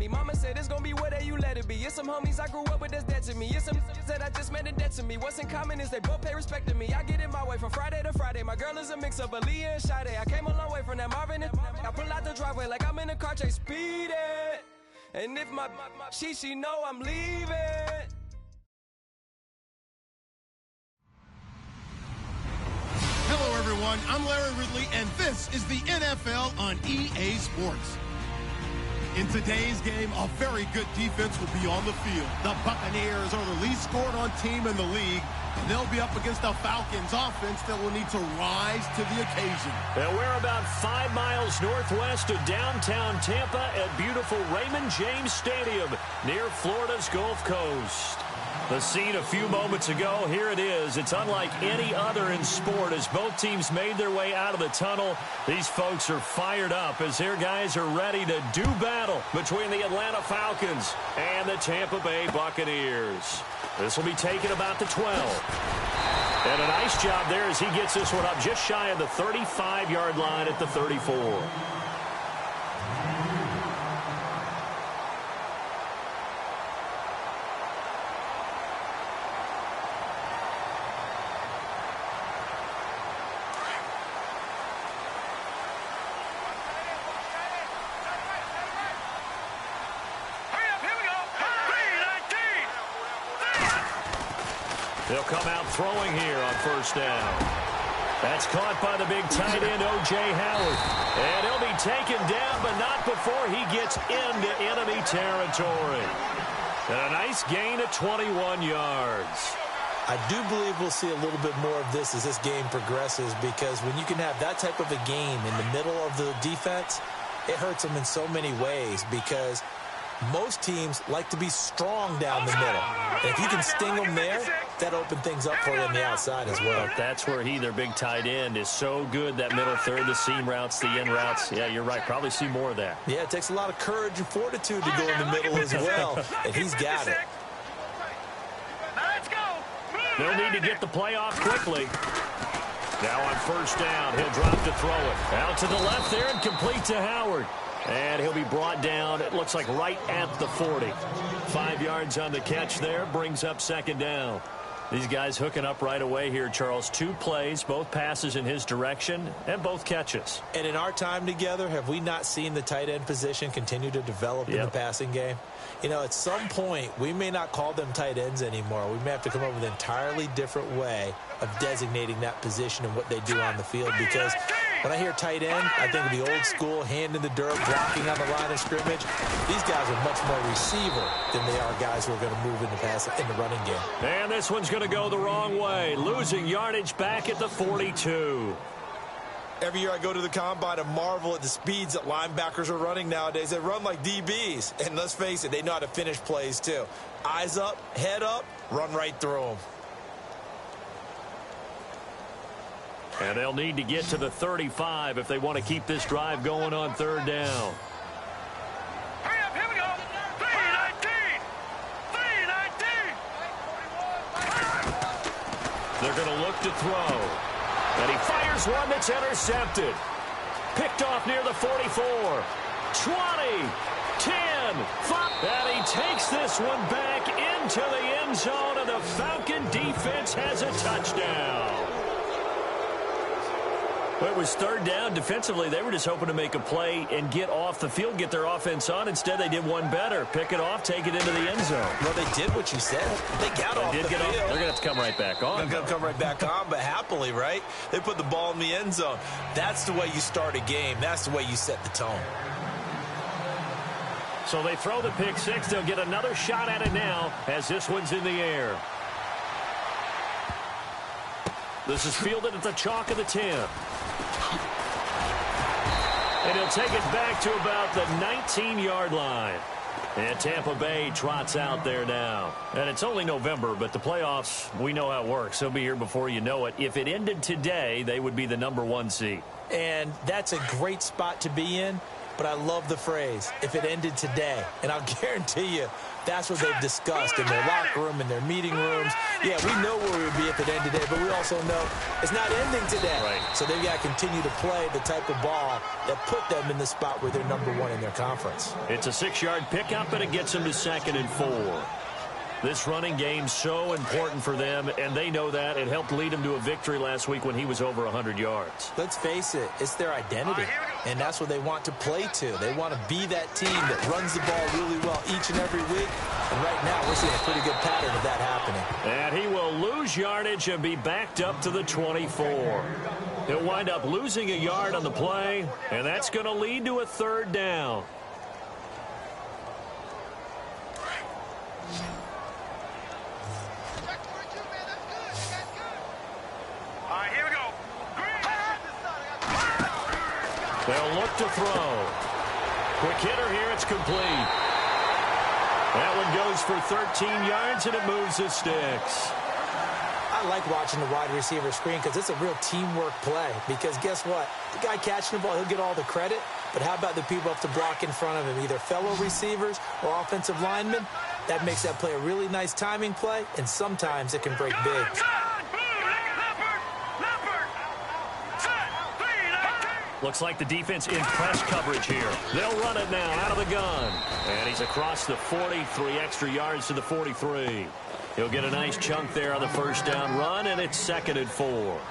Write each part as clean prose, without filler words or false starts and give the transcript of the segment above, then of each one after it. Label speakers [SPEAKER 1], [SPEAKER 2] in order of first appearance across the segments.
[SPEAKER 1] me. Mama said it's gonna be whatever you let it be. It's some homies I grew up with that's dead to me. It's some that I just met in debt to me. What's in common is they both pay respect to me. I get it my way from Friday to Friday. My girl is a mix of Aaliyah and Sade. I came a long way from that Marvin and I pull out the driveway like I'm in a car chase speeding. And if my she know I'm leaving.
[SPEAKER 2] Hello, everyone. I'm Larry Ridley, and this is the NFL on EA Sports. In today's game, a very good defense will be on the field. The Buccaneers are the least scored on team in the league, and they'll be up against the Falcons offense that will need to rise to the occasion.
[SPEAKER 3] And we're about 5 miles northwest of downtown Tampa at beautiful Raymond James Stadium near Florida's Gulf Coast. The scene a few moments ago, here it is. It's unlike any other in sport as both teams made their way out of the tunnel. These folks are fired up as their guys are ready to do battle between the Atlanta Falcons and the Tampa Bay Buccaneers. This will be taken about the 12. And a nice job there as he gets this one up just shy of the 35-yard line at the 34. They'll come out throwing here on first down. That's caught by the big tight end, O.J. Howard. And he'll be taken down, but not before he gets into enemy territory. And a nice gain of 21 yards.
[SPEAKER 4] I do believe we'll see a little bit more of this as this game progresses, because when you can have that type of a game in the middle of the defense, it hurts them in so many ways, because most teams like to be strong down the middle. And if you can sting them there, that opens things up for you on the outside as well.
[SPEAKER 3] That's where their big tight end, is so good, that middle third, the seam routes, the in routes. Yeah, you're right. Probably see more of that.
[SPEAKER 4] Yeah, it takes a lot of courage and fortitude to go in the middle as well, and he's got it.
[SPEAKER 3] They'll need to get the play off quickly. Now on first down, he'll drop to throw it. Out to the left there and complete to Howard. And he'll be brought down, it looks like right at the 40. 5 yards on the catch there, brings up second down. These guys hooking up right away here, Charles. 2 plays, both passes in his direction, and both catches.
[SPEAKER 4] And in our time together, have we not seen the tight end position continue to develop in the passing game? You know, at some point, we may not call them tight ends anymore. We may have to come up with an entirely different way of designating that position and what they do on the field, because when I hear tight end, I think of the old school, hand in the dirt, blocking on the line of scrimmage. These guys are much more receiver than they are guys who are going to move in the running game.
[SPEAKER 3] And this one's going to go the wrong way, losing yardage back at the 42.
[SPEAKER 4] Every year I go to the combine and marvel at the speeds that linebackers are running nowadays. They run like DBs. And let's face it, they know how to finish plays too. Eyes up, head up, run right through them.
[SPEAKER 3] And they'll need to get to the 35 if they want to keep this drive going on third down.
[SPEAKER 5] Hurry up, here we go. 319. 319.
[SPEAKER 3] They're going to look to throw. And he fires one that's intercepted. Picked off near the 44. 20, 10, 5. And he takes this one back into the end zone, and the Falcon defense has a touchdown. Well, it was third down. Defensively, they were just hoping to make a play and get off the field, get their offense on. Instead, they did one better. Pick it off, take it into the end zone.
[SPEAKER 4] Well, they did what you said. They got off the field.
[SPEAKER 3] They're going to have to come right back on.
[SPEAKER 4] They're going to come right back on, but happily, right? They put the ball in the end zone. That's the way you start a game. That's the way you set the tone.
[SPEAKER 3] So they throw the pick six. They'll get another shot at it now as this one's in the air. This is fielded at the chalk of the 10. And he'll take it back to about the 19-yard line. And Tampa Bay trots out there now. And it's only November, but the playoffs, we know how it works. They'll be here before you know it. If it ended today, they would be the #1 seed.
[SPEAKER 4] And that's a great spot to be in. but I love the phrase, if it ended today. And I'll guarantee you, that's what they've discussed in their locker room, in their meeting rooms. Yeah, we know where we would be if it ended today, but we also know it's not ending today.
[SPEAKER 3] Right.
[SPEAKER 4] So they've got to continue to play the type of ball that put them in the spot where they're #1 in their conference.
[SPEAKER 3] It's a 6-yard pickup, and it gets them to 2nd and 4. This running game's so important for them, and they know that. It helped lead them to a victory last week when he was over 100 yards.
[SPEAKER 4] Let's face it, it's their identity, and that's what they want to play to. They want to be that team that runs the ball really well each and every week, and right now we're seeing a pretty good pattern of that happening.
[SPEAKER 3] And he will lose yardage and be backed up to the 24. He'll wind up losing a yard on the play, and that's going to lead to a 3rd down. They'll look to throw. Quick hitter here. It's complete. That one goes for 13 yards, and it moves the sticks.
[SPEAKER 4] I like watching the wide receiver screen because it's a real teamwork play. Because guess what? The guy catching the ball, he'll get all the credit. But how about the people up to block in front of him, either fellow receivers or offensive linemen? That makes that play a really nice timing play, and sometimes it can break big.
[SPEAKER 3] Looks like the defense in press coverage here. They'll run it now out of the gun. And he's across the 40, 3 extra yards to the 43. He'll get a nice chunk there on the 1st down run, and it's 2nd and 4.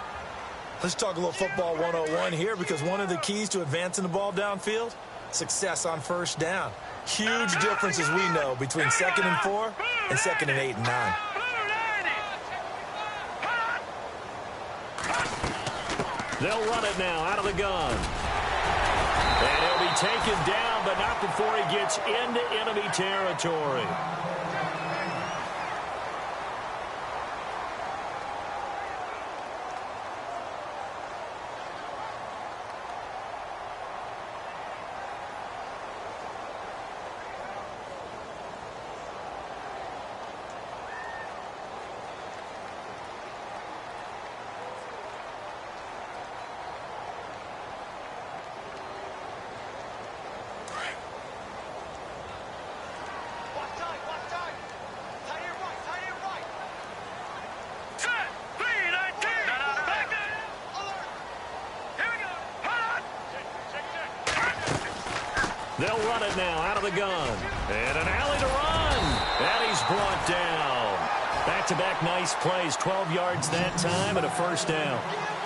[SPEAKER 4] Let's talk a little football 101 here, because one of the keys to advancing the ball downfield, success on 1st down. Huge difference, as we know, between 2nd and 4 and 2nd and 8 and 9.
[SPEAKER 3] They'll run it now out of the gun. And he'll be taken down, but not before he gets into enemy territory. They'll run it now out of the gun. And an alley to run. And he's brought down. Back-to-back nice plays. 12 yards that time and a 1st down.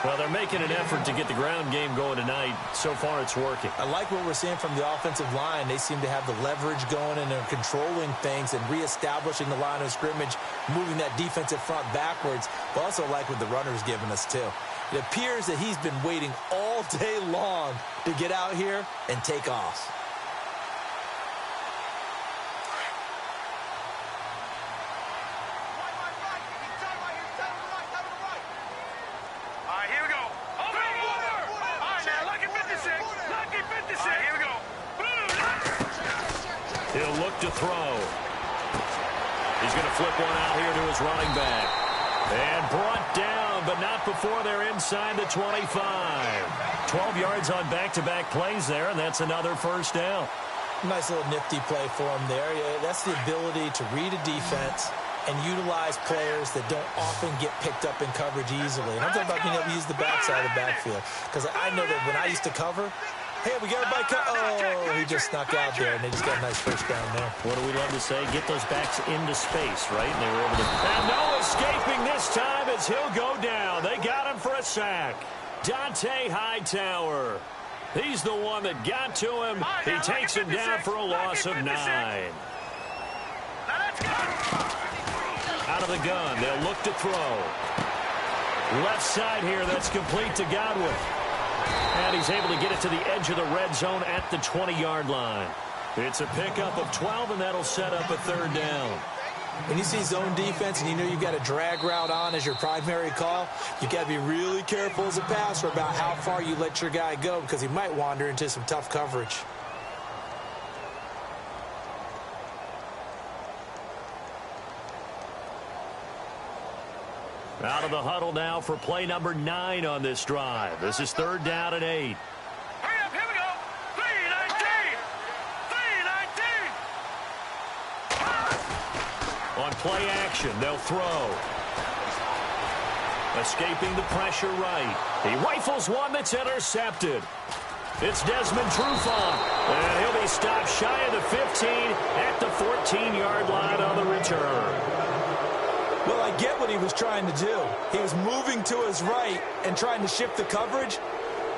[SPEAKER 3] Well, they're making an effort to get the ground game going tonight. So far, it's working.
[SPEAKER 4] I like what we're seeing from the offensive line. They seem to have the leverage going, and they're controlling things and reestablishing the line of scrimmage, moving that defensive front backwards. But also like what the runner's giving us, too. It appears that he's been waiting all day long to get out here and take off.
[SPEAKER 3] He'll look to throw. He's going to flip one out here to his running back. And brought down, but not before they're inside the 25. 12 yards on back-to-back plays there, and that's another 1st down.
[SPEAKER 4] Nice little nifty play for him there. Yeah, that's the ability to read a defense and utilize players that don't often get picked up in coverage easily. And I'm talking about being able to use the backside of the backfield. Because I know that when I used to cover, hey, we got everybody oh, he just snuck out there, and they just got a nice 1st down there.
[SPEAKER 3] What do we love to say? Get those backs into space, right? And they were able to... And no escaping this time as he'll go down. They got him for a sack. Dante Hightower. He's the one that got to him. He takes him down for a loss of 9. Out of the gun. They'll look to throw. Left side here. That's complete to Godwin. And he's able to get it to the edge of the red zone at the 20-yard line. It's a pickup of 12, and that'll set up a 3rd down.
[SPEAKER 4] When you see zone defense and you know you've got a drag route on as your primary call, you've got to be really careful as a passer about how far you let your guy go, because he might wander into some tough coverage.
[SPEAKER 3] Out of the huddle now for play number 9 on this drive. This is 3rd down and 8.
[SPEAKER 5] Hurry up, here we go. 3, 19.
[SPEAKER 3] On play action, they'll throw. Escaping the pressure right. He rifles one that's intercepted. It's Desmond Trufant, and he'll be stopped shy of the 15 at the 14-yard line on the return.
[SPEAKER 4] Well, I get what he was trying to do. He was moving to his right and trying to shift the coverage,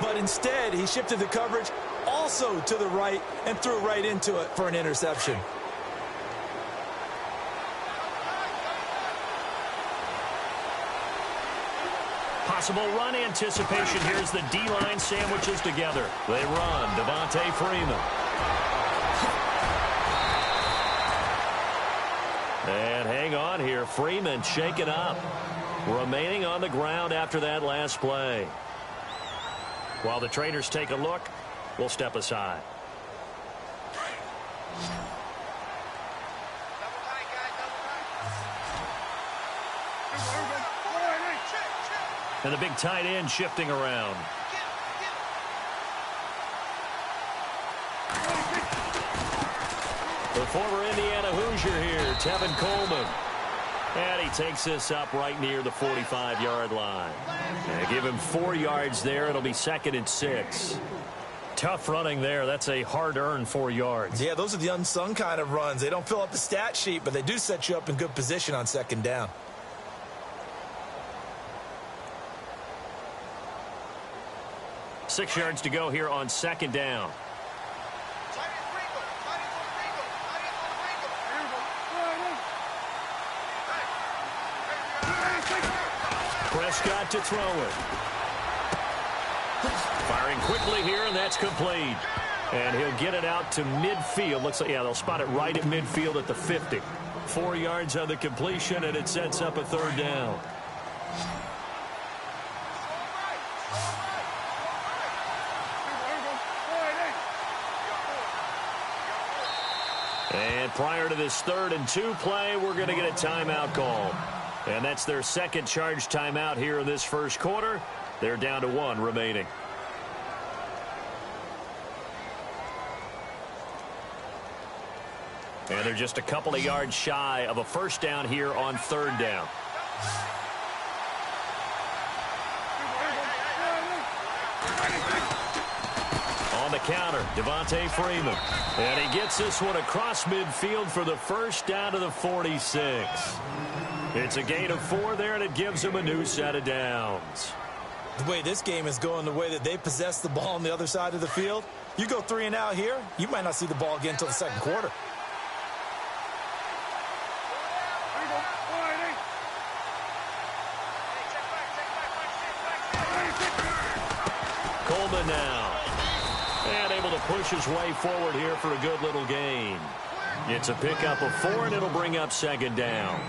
[SPEAKER 4] but instead he shifted the coverage also to the right and threw right into it for an interception.
[SPEAKER 3] Possible run anticipation. Here's the D-line sandwiches together. They run. Devontae Freeman. And hang on here. Freeman shaken up. Remaining on the ground after that last play. While the trainers take a look, we'll step aside. And the big tight end shifting around. The former Indiana Hoosier here, Tevin Coleman. And he takes this up right near the 45-yard line. And give him 4 yards there. It'll be 2nd and 6. Tough running there. That's a hard-earned 4 yards.
[SPEAKER 4] Yeah, those are the unsung kind of runs. They don't fill up the stat sheet, but they do set you up in good position on 2nd down.
[SPEAKER 3] Six yards to go here on 2nd down. Prescott to throw it. Firing quickly here, and that's complete. And he'll get it out to midfield. Looks like, yeah, they'll spot it right at midfield at the 50. 4 yards on the completion, and it sets up a 3rd down. And prior to this 3rd and 2 play, we're going to get a timeout call. And that's their 2nd charge timeout here in this 1st quarter. They're down to 1 remaining. And they're just a couple of yards shy of a 1st down here on 3rd down. On the counter, Devontae Freeman. And he gets this one across midfield for the 1st down to the 46. It's a gain of 4 there, and it gives him a new set of downs.
[SPEAKER 4] The way this game is going, the way that they possess the ball on the other side of the field, you go 3 and out here, you might not see the ball again until the 2nd quarter.
[SPEAKER 3] Coleman now. And able to push his way forward here for a good little gain. It's a pickup of 4, and it'll bring up 2nd down.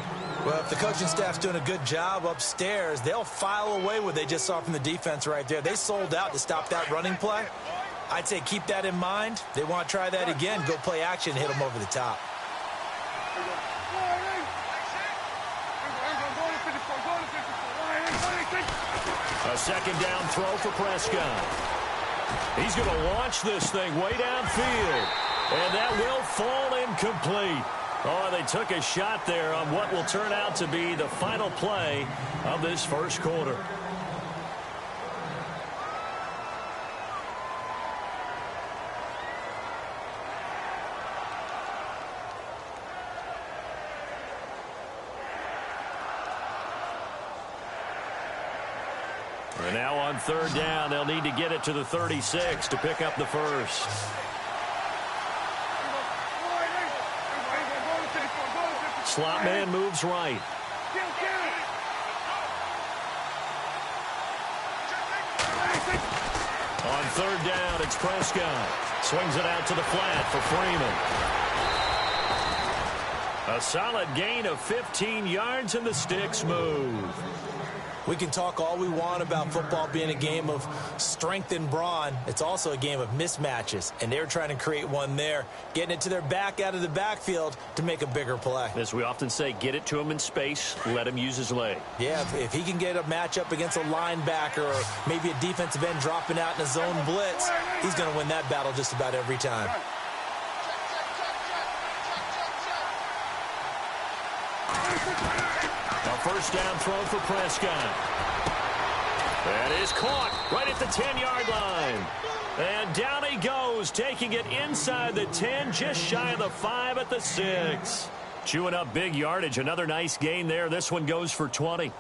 [SPEAKER 4] Well, if the coaching staff's doing a good job upstairs, they'll file away what they just saw from the defense right there. They sold out to stop that running play. I'd say keep that in mind. They want to try that again, go play action, hit them over the top.
[SPEAKER 3] A 2nd down throw for Prescott. He's going to launch this thing way downfield. And that will fall incomplete. Oh, they took a shot there on what will turn out to be the final play of this 1st quarter. And now on 3rd down, they'll need to get it to the 36 to pick up the 1st. Slot man moves right. On 3rd down, it's Prescott. Swings it out to the flat for Freeman. A solid gain of 15 yards, and the sticks move.
[SPEAKER 4] We can talk all we want about football being a game of strength and brawn. It's also a game of mismatches, and they're trying to create one there, getting it to their back out of the backfield to make a bigger play.
[SPEAKER 3] As we often say, get it to him in space, let him use his leg.
[SPEAKER 4] Yeah, if he can get a matchup against a linebacker or maybe a defensive end dropping out in a zone blitz, he's going to win that battle just about every time.
[SPEAKER 3] A first down throw for Prescott. That is caught right at the 10-yard line. And down he goes, taking it inside the 10, just shy of the 5 at the 6. Chewing up big yardage. Another nice gain there. This one goes for 20.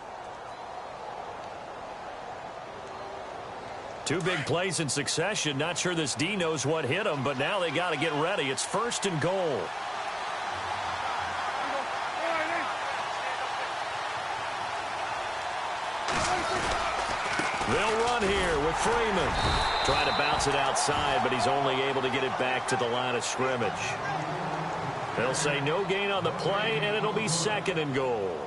[SPEAKER 3] Two big plays in succession. Not sure this D knows what hit him, but now they got to get ready. It's 1st and goal. They'll run here with Freeman. Trying to bounce it outside, but he's only able to get it back to the line of scrimmage. They'll say no gain on the play, and it'll be 2nd and goal.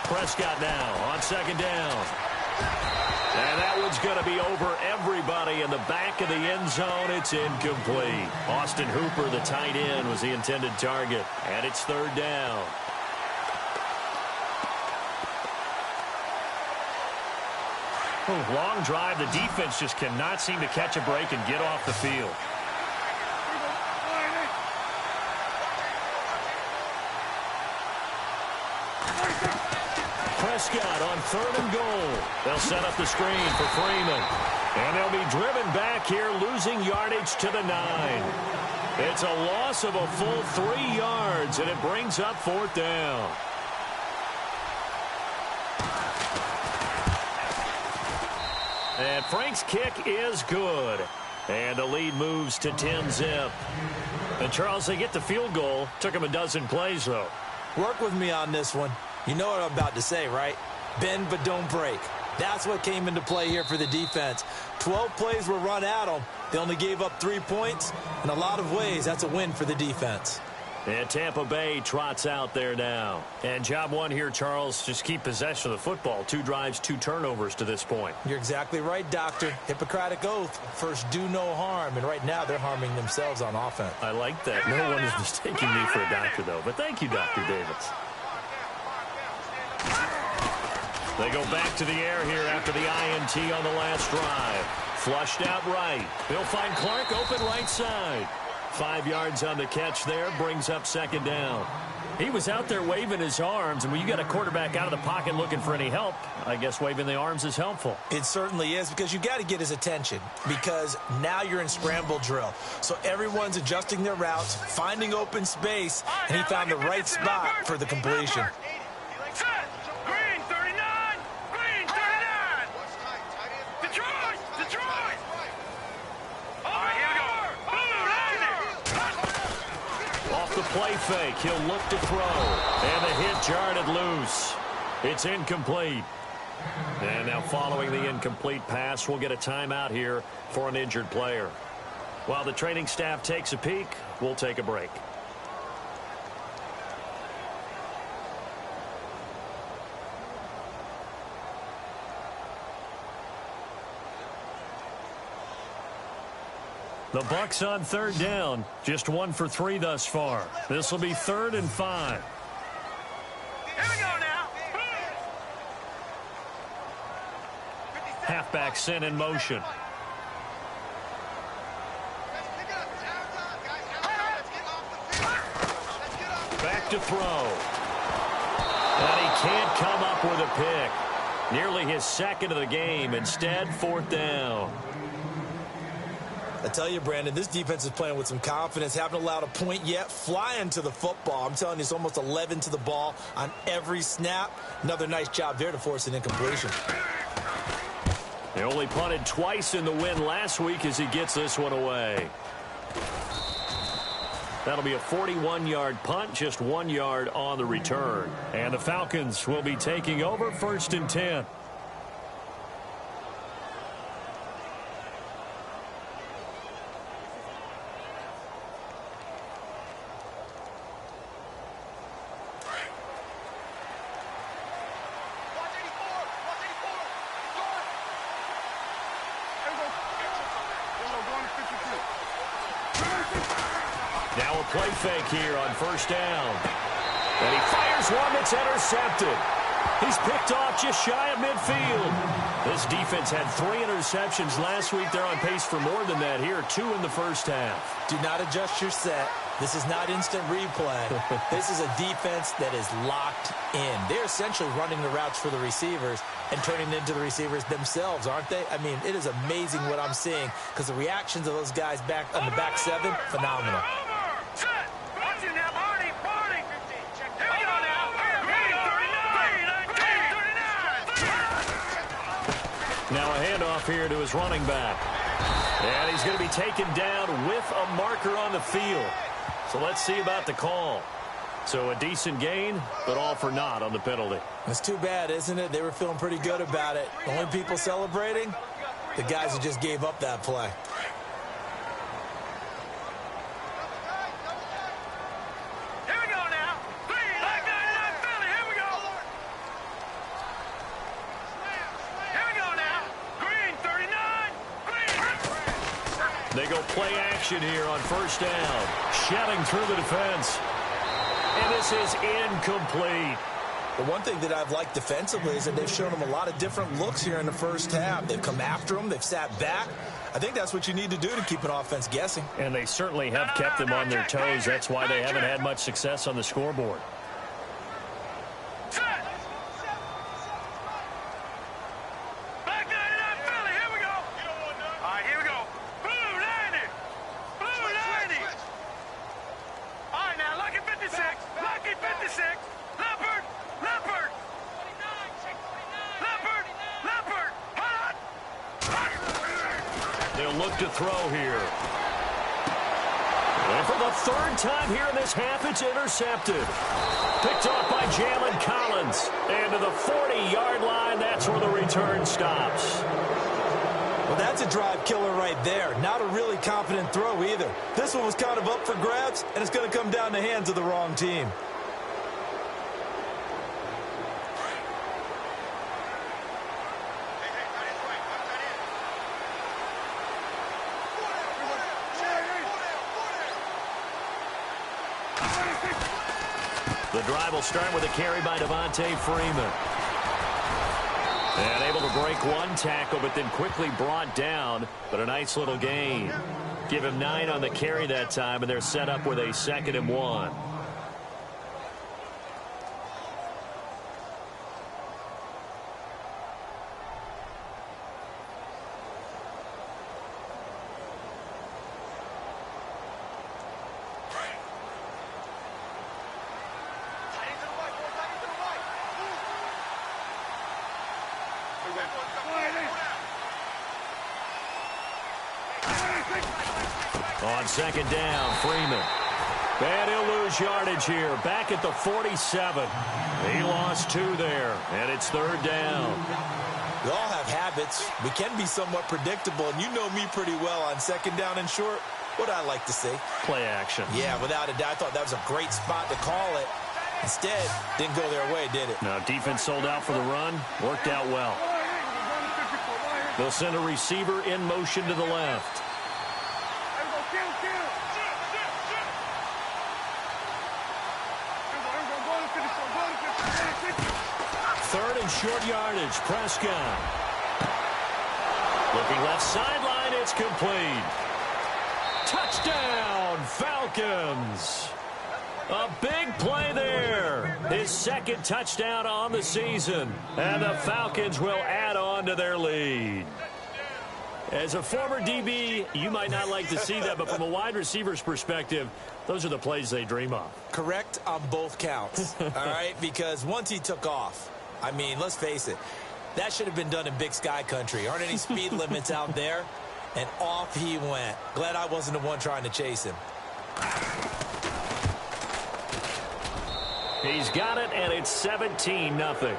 [SPEAKER 3] Prescott now on 2nd down. And that one's going to be over everybody in the back of the end zone. It's incomplete. Austin Hooper, the tight end, was the intended target. And it's 3rd down. Long drive. The defense just cannot seem to catch a break and get off the field. Prescott on 3rd and goal. They'll set up the screen for Freeman. And they'll be driven back here, losing yardage to the 9. It's a loss of a full 3 yards, and it brings up 4th down. And Frank's kick is good. And the lead moves to 10-zip. And, Charles, they get the field goal. Took them a dozen plays, though.
[SPEAKER 4] Work with me on this one. You know what I'm about to say, right? Bend but don't break. That's what came into play here for the defense. 12 plays were run at them. They only gave up 3 points. In a lot of ways, that's a win for the defense.
[SPEAKER 3] And Tampa Bay trots out there now. And job one here, Charles, just keep possession of the football. 2 drives, 2 turnovers to this point.
[SPEAKER 4] You're exactly right, Doctor. Hippocratic oath. First, do no harm. And right now, they're harming themselves on offense.
[SPEAKER 3] I like that. No one is mistaking me for a doctor, though. But thank you, Dr. Davis. They go back to the air here after the INT on the last drive. Flushed out right. They'll find Clark open right side. 5 yards on the catch there, brings up 2nd down. He was out there waving his arms, and when you got a quarterback out of the pocket looking for any help, I guess waving the arms is helpful.
[SPEAKER 4] It certainly is, because you got to get his attention, because now you're in scramble drill. So everyone's adjusting their routes, finding open space, and he found the right spot for the completion.
[SPEAKER 3] Play fake. He'll look to throw. And the hit jarred loose. It's incomplete. And now following the incomplete pass, we'll get a timeout here for an injured player. While the training staff takes a peek, we'll take a break. The Bucs on 3rd down. Just 1 for 3 thus far. This will be 3rd and 5.
[SPEAKER 5] Here we go now.
[SPEAKER 3] Halfback sent in motion. Back to throw. And he can't come up with a pick. Nearly his 2nd of the game. Instead, 4th down.
[SPEAKER 4] I tell you, Brandon, this defense is playing with some confidence. Haven't allowed a point yet. Flying to the football. I'm telling you, it's almost 11 to the ball on every snap. Another nice job there to force an incompletion.
[SPEAKER 3] They only punted twice in the win last week as he gets this one away. That'll be a 41-yard punt, just 1 yard on the return. And the Falcons will be taking over 1st and 10. Now a play fake here on first down. And he fires one that's intercepted. He's picked off just shy of midfield. This defense had 3 interceptions last week. They're on pace for more than that here, 2 in the first half.
[SPEAKER 4] Do not adjust your set. This is not instant replay. This is a defense that is locked in. They're essentially running the routes for the receivers and turning it into the receivers themselves, aren't they? I mean, it is amazing what I'm seeing because the reactions of those guys back on the back 7, phenomenal.
[SPEAKER 3] Now a handoff here to his running back. And he's going to be taken down with a marker on the field. So let's see about the call. So a decent gain, but all for naught on the penalty.
[SPEAKER 4] It's too bad, isn't it? They were feeling pretty good about it. The only people celebrating, the guys who just gave up that play.
[SPEAKER 3] They go play action here on first down. Shelling through the defense. And this is incomplete.
[SPEAKER 4] The one thing that I've liked defensively is that they've shown them a lot of different looks here in the first half. They've come after them. They've sat back. I think that's what you need to do to keep an offense guessing.
[SPEAKER 3] And they certainly have kept them on their toes. That's why they haven't had much success on the scoreboard. To throw here. And for the 3rd time here in this half, it's intercepted. Picked off by Jalen Collins. And to the 40-yard line, that's where the return stops.
[SPEAKER 4] Well, that's a drive killer right there. Not a really confident throw either. This one was kind of up for grabs, and it's going to come down the hands of the wrong team.
[SPEAKER 3] The drive will start with a carry by Devontae Freeman. And able to break one tackle, but then quickly brought down. But a nice little gain. Give him 9 on the carry that time, and they're set up with a 2nd and 1. On 2nd down, Freeman. And he'll lose yardage here. Back at the 47. He lost 2 there. And it's 3rd down.
[SPEAKER 4] We all have habits. We can be somewhat predictable. And you know me pretty well on 2nd down and short. What I like to see.
[SPEAKER 3] Play action.
[SPEAKER 4] Yeah, without a doubt. I thought that was a great spot to call it. Instead, didn't go their way, did it?
[SPEAKER 3] No, defense sold out for the run. Worked out well. They'll send a receiver in motion to the left. 3rd and short yardage. Prescott. Looking left sideline. It's complete. Touchdown, Falcons. A big play there. His 2nd touchdown on the season. And the Falcons will add on to their lead. As a former DB, you might not like to see that, but from a wide receiver's perspective, those are the plays they dream of.
[SPEAKER 4] Correct on both counts, all right? Because once he took off, I mean, let's face it, that should have been done in Big Sky country. Aren't any speed limits out there? And off he went. Glad I wasn't the one trying to chase him.
[SPEAKER 3] He's got it, and it's 17-0.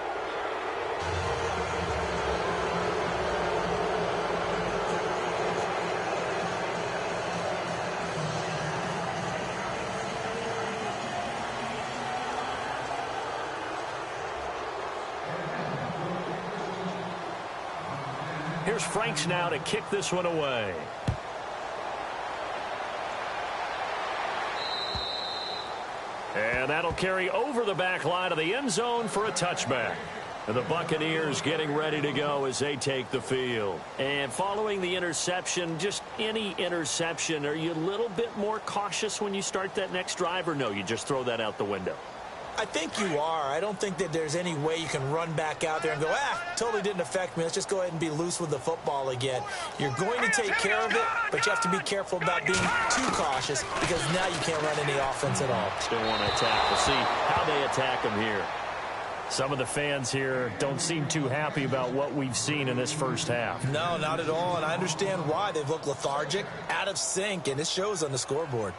[SPEAKER 3] Here's Franks now to kick this one away. And that'll carry over the back line of the end zone for a touchback. And the Buccaneers getting ready to go as they take the field. And following the interception, just any interception, are you a little bit more cautious when you start that next drive, or no, you just throw that out the window?
[SPEAKER 4] I think you are. I don't think that there's any way you can run back out there and go, totally didn't affect me. Let's just go ahead and be loose with the football again. You're going to take care of it, but you have to be careful about being too cautious because now you can't run any offense at all.
[SPEAKER 3] Still want to attack. We'll see how they attack them here. Some of the fans here don't seem too happy about what we've seen in this first half.
[SPEAKER 4] No, not at all, and I understand why. They've looked lethargic, out of sync, and it shows on the scoreboard.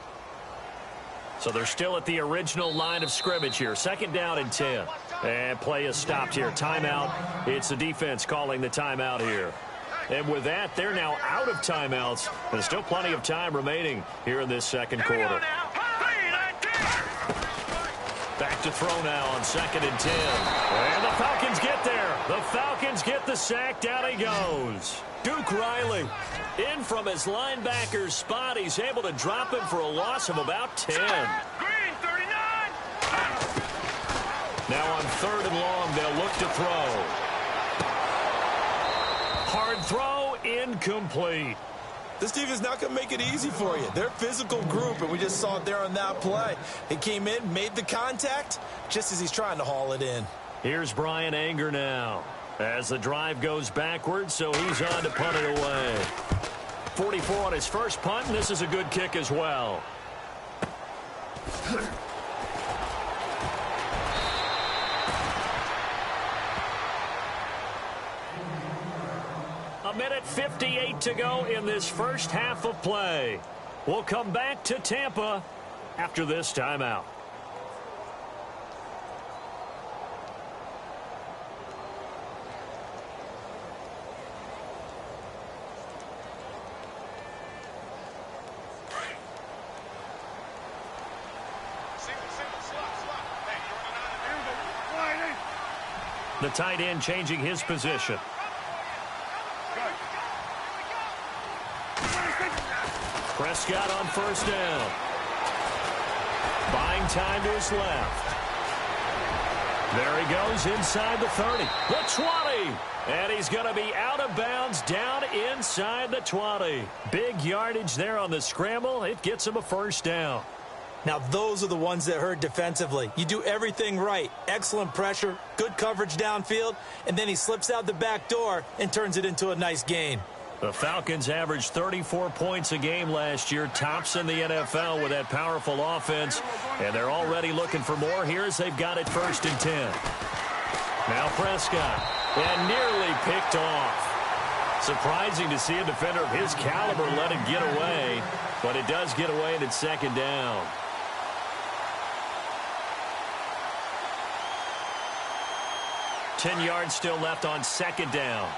[SPEAKER 3] So they're still at the original line of scrimmage here. 2nd down and 10. And play is stopped here. Timeout. It's the defense calling the timeout here. And with that, they're now out of timeouts. There's still plenty of time remaining here in this second quarter. Back to throw now on 2nd and 10. And the Falcons get there. The Falcons get the sack. Down he goes. Duke Riley in from his linebacker's spot. He's able to drop him for a loss of about 10.
[SPEAKER 5] Green 39.
[SPEAKER 3] Now on 3rd and long, they'll look to throw. Hard throw, incomplete.
[SPEAKER 4] This team is not going to make it easy for you. They're a physical group, and we just saw it there on that play. He came in, made the contact, just as he's trying to haul it in.
[SPEAKER 3] Here's Brian Anger now as the drive goes backwards, so he's on to punt it away. 44 on his first punt, and this is a good kick as well. A minute 58 to go in this first half of play. We'll come back to Tampa after this timeout. The tight end changing his position. Prescott on 1st down. Buying time to his left. There he goes inside the 30. The 20. And he's going to be out of bounds down inside the 20. Big yardage there on the scramble. It gets him a 1st down.
[SPEAKER 4] Now, those are the ones that hurt defensively. You do everything right. Excellent pressure, good coverage downfield, and then he slips out the back door and turns it into a nice gain.
[SPEAKER 3] The Falcons averaged 34 points a game last year, tops in the NFL with that powerful offense, and they're already looking for more here as they've got it 1st and 10. Now Prescott, and nearly picked off. Surprising to see a defender of his caliber let it get away, but it does get away and it's 2nd down. Ten yards still left on 2nd down.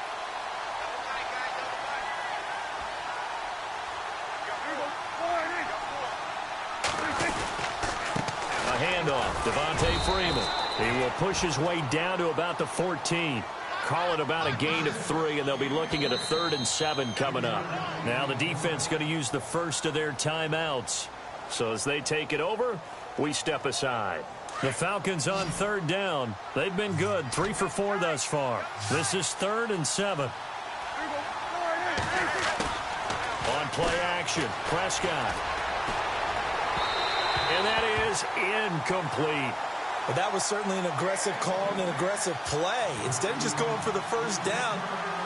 [SPEAKER 3] A handoff, Devontae Freeman. He will push his way down to about the 14. Call it about a gain of 3, and they'll be looking at a 3rd and 7 coming up. Now the defense going to use the first of their timeouts. So as they take it over, we step aside. The Falcons on 3rd down. They've been good, 3 for 4 thus far. This is 3rd and 7. On play action, Prescott. And that is incomplete.
[SPEAKER 4] Well, that was certainly an aggressive call and an aggressive play. Instead of just going for the 1st down,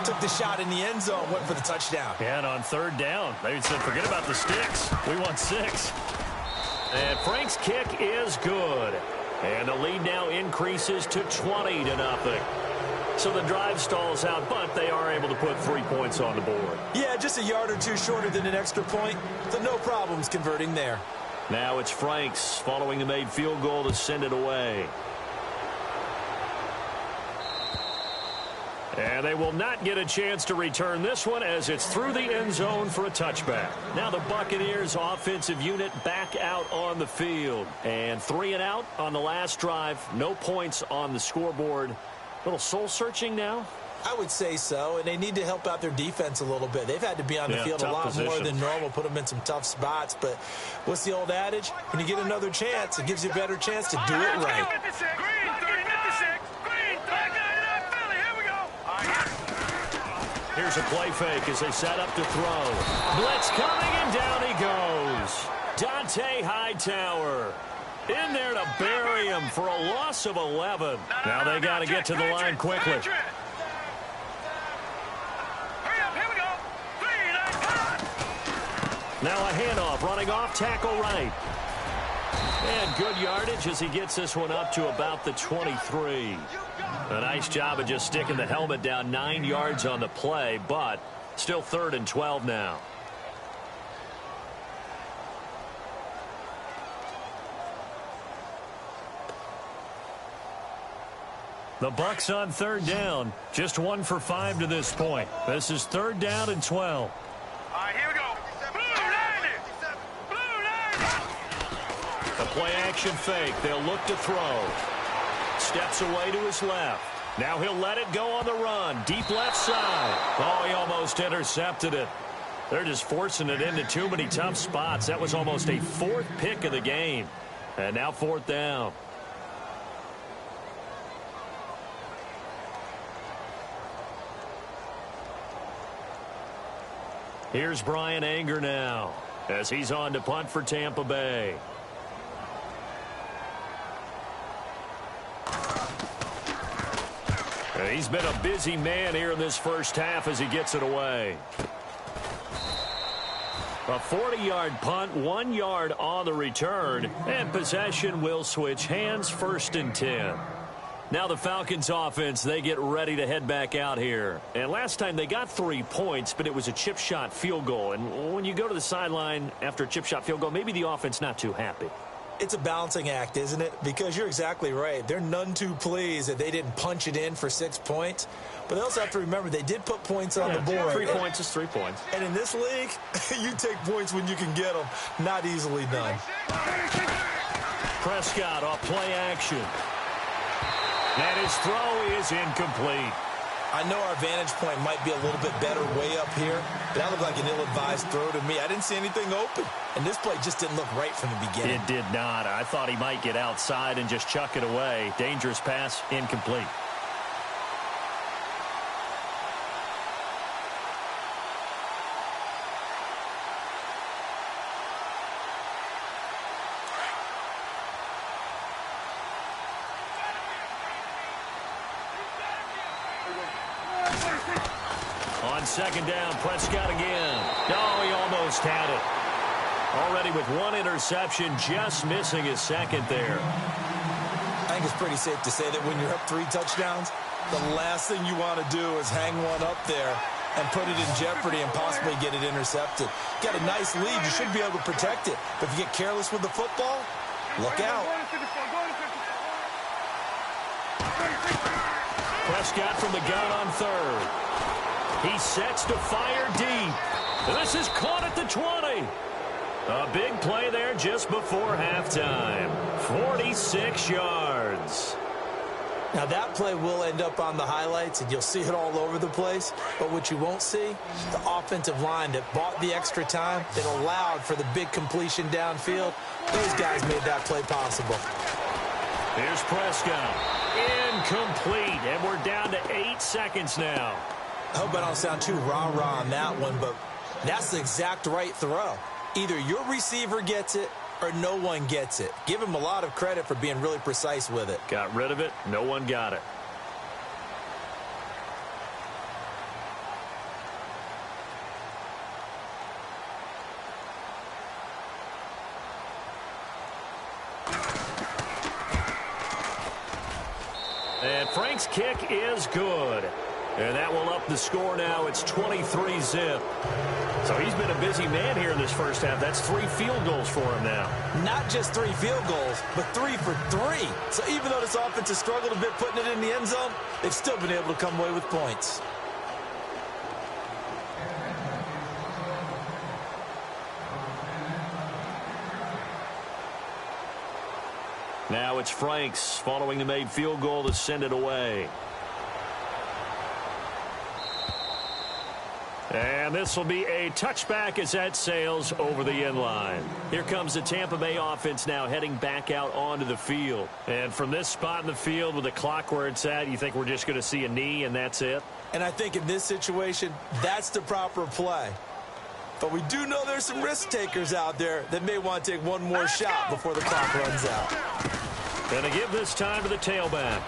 [SPEAKER 4] took the shot in the end zone, went for the touchdown.
[SPEAKER 3] And on 3rd down, they said, forget about the sticks. We want 6. And Frank's kick is good. And the lead now increases to 20-0. So the drive stalls out, but they are able to put 3 points on the board.
[SPEAKER 4] Yeah, just a yard or 2 shorter than an extra point. So no problems converting there.
[SPEAKER 3] Now it's Franks following the made field goal to send it away. And they will not get a chance to return this one as it's through the end zone for a touchback. Now the Buccaneers offensive unit back out on the field. And 3 and out on the last drive. No points on the scoreboard. A little soul-searching now?
[SPEAKER 4] I would say so, and they need to help out their defense a little bit. They've had to be on the field a lot more than normal, put them in some tough spots. But what's the old adage? When you get another chance, it gives you a better chance to do it right.
[SPEAKER 3] Here's a play fake as they set up to throw. Blitz coming, and down he goes. Dante Hightower in there to bury him for a loss of 11. Now they got to get to the line quickly. Now a handoff, running off, tackle right. And good yardage as he gets this one up to about the 23. A nice job of just sticking the helmet down 9 yards on the play, but still 3rd and 12 now. The Bucs on 3rd down. Just 1 for 5 to this point. This is 3rd down and 12.
[SPEAKER 5] All right, here we go.
[SPEAKER 3] The play action fake. They'll look to throw. Steps away to his left. Now he'll let it go on the run. Deep left side. Oh, he almost intercepted it. They're just forcing it into too many tough spots. That was almost a 4th pick of the game. And now 4th down. Here's Brian Anger now as he's on to punt for Tampa Bay. He's been a busy man here in this first half as he gets it away. A 40-yard punt, 1 yard on the return, and possession will switch hands, 1st and 10. Now the Falcons offense, they get ready to head back out here. And last time they got 3 points, but it was a chip shot field goal. And when you go to the sideline after a chip shot field goal, maybe the offense not too happy.
[SPEAKER 4] It's a balancing act, isn't it? Because you're exactly right. They're none too pleased that they didn't punch it in for 6 points. But they also have to remember they did put points on the board.
[SPEAKER 3] 3 points is 3 points.
[SPEAKER 4] And in this league, you take points when you can get them. Not easily done.
[SPEAKER 3] Prescott off play action. And his throw is incomplete.
[SPEAKER 4] I know our vantage point might be a little bit better way up here, but that looked like an ill-advised throw to me. I didn't see anything open, and this play just didn't look right from the beginning.
[SPEAKER 3] It did not. I thought he might get outside and just chuck it away. Dangerous pass, incomplete. On 2nd down, Prescott again. Oh, he almost had it. Already with 1 interception, just missing his 2nd there.
[SPEAKER 4] I think it's pretty safe to say that when you're up 3 touchdowns, the last thing you want to do is hang one up there and put it in jeopardy and possibly get it intercepted. Got a nice lead. You should be able to protect it. But if you get careless with the football, look out.
[SPEAKER 3] Prescott from the gun on 3rd. He sets to fire deep. This is caught at the 20. A big play there just before halftime. 46 yards.
[SPEAKER 4] Now that play will end up on the highlights, and you'll see it all over the place. But what you won't see, the offensive line that bought the extra time, that allowed for the big completion downfield. Those guys made that play possible.
[SPEAKER 3] Here's Prescott. Incomplete, and we're down to 8 seconds now.
[SPEAKER 4] I hope I don't sound too rah-rah on that one, but that's the exact right throw. Either your receiver gets it or no one gets it. Give him a lot of credit for being really precise with it.
[SPEAKER 3] Got rid of it. No one got it. And Frank's kick is good. And that will up the score now. It's 23-zip. So he's been a busy man here in this first half. That's 3 field goals for him now.
[SPEAKER 4] Not just 3 field goals, but 3 for 3. So even though this offense has struggled a bit putting it in the end zone, they've still been able to come away with points.
[SPEAKER 3] Now it's Franks following the made field goal to send it away. And this will be a touchback as that sails over the end line. Here comes the Tampa Bay offense now heading back out onto the field. And from this spot in the field with the clock where it's at, you think we're just going to see a knee and that's it?
[SPEAKER 4] And I think in this situation, that's the proper play. But we do know there's some risk takers out there that may want to take one more shot before the clock runs out.
[SPEAKER 3] Going to give this time to the tailback.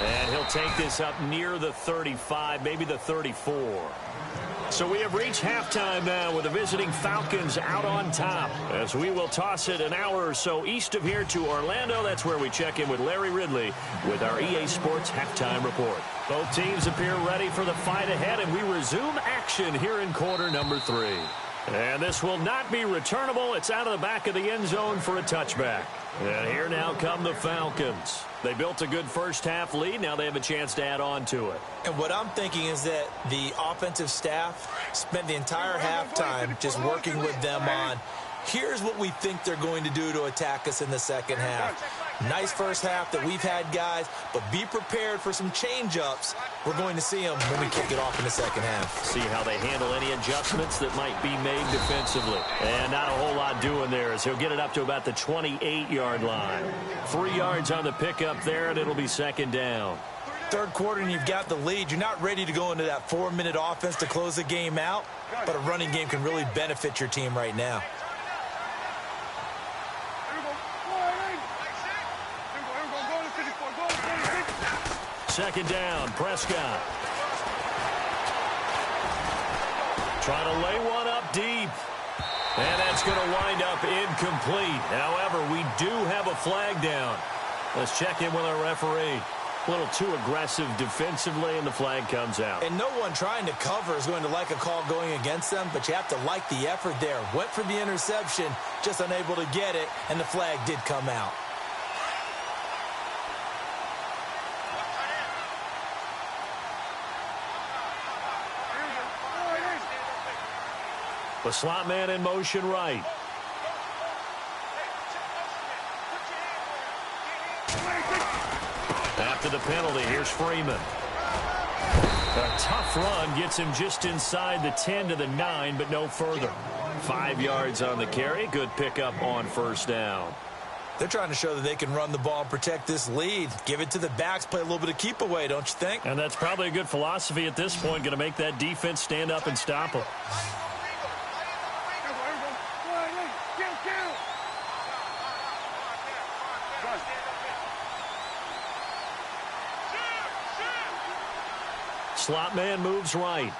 [SPEAKER 3] And he'll take this up near the 35, maybe the 34. So we have reached halftime now with the visiting Falcons out on top as we will toss it an hour or so east of here to Orlando. That's where we check in with Larry Ridley with our EA Sports halftime report. Both teams appear ready for the fight ahead, and we resume action here in quarter number 3. And this will not be returnable. It's out of the back of the end zone for a touchback. And here now come the Falcons. They built a good first-half lead. Now they have a chance to add on to it.
[SPEAKER 4] And what I'm thinking is that the offensive staff spent the entire halftime just working with them on, here's what we think they're going to do to attack us in the second half. Nice first half that we've had, guys, but be prepared for some change-ups. We're going to see them when we kick it off in the second half.
[SPEAKER 3] See how they handle any adjustments that might be made defensively. And not a whole lot doing there as he'll get it up to about the 28-yard line. 3 yards on the pickup there, and it'll be second down.
[SPEAKER 4] Third quarter, and you've got the lead. You're not ready to go into that 4-minute offense to close the game out, but a running game can really benefit your team right now.
[SPEAKER 3] Second down, Prescott. Trying to lay one up deep. And that's going to wind up incomplete. However, we do have a flag down. Let's check in with our referee. A little too aggressive defensively, and the flag comes out.
[SPEAKER 4] And no one trying to cover is going to like a call going against them, but you have to like the effort there. Went for the interception, just unable to get it, and the flag did come out.
[SPEAKER 3] The slot man in motion right. After the penalty, here's Freeman. A tough run gets him just inside the 10 to the 9, but no further. 5 yards on the carry. Good pickup on first down.
[SPEAKER 4] They're trying to show that they can run the ball and protect this lead. Give it to the backs, play a little bit of keep away, don't you think?
[SPEAKER 3] And that's probably a good philosophy at this point. Going to make that defense stand up and stop them. Slot man moves right.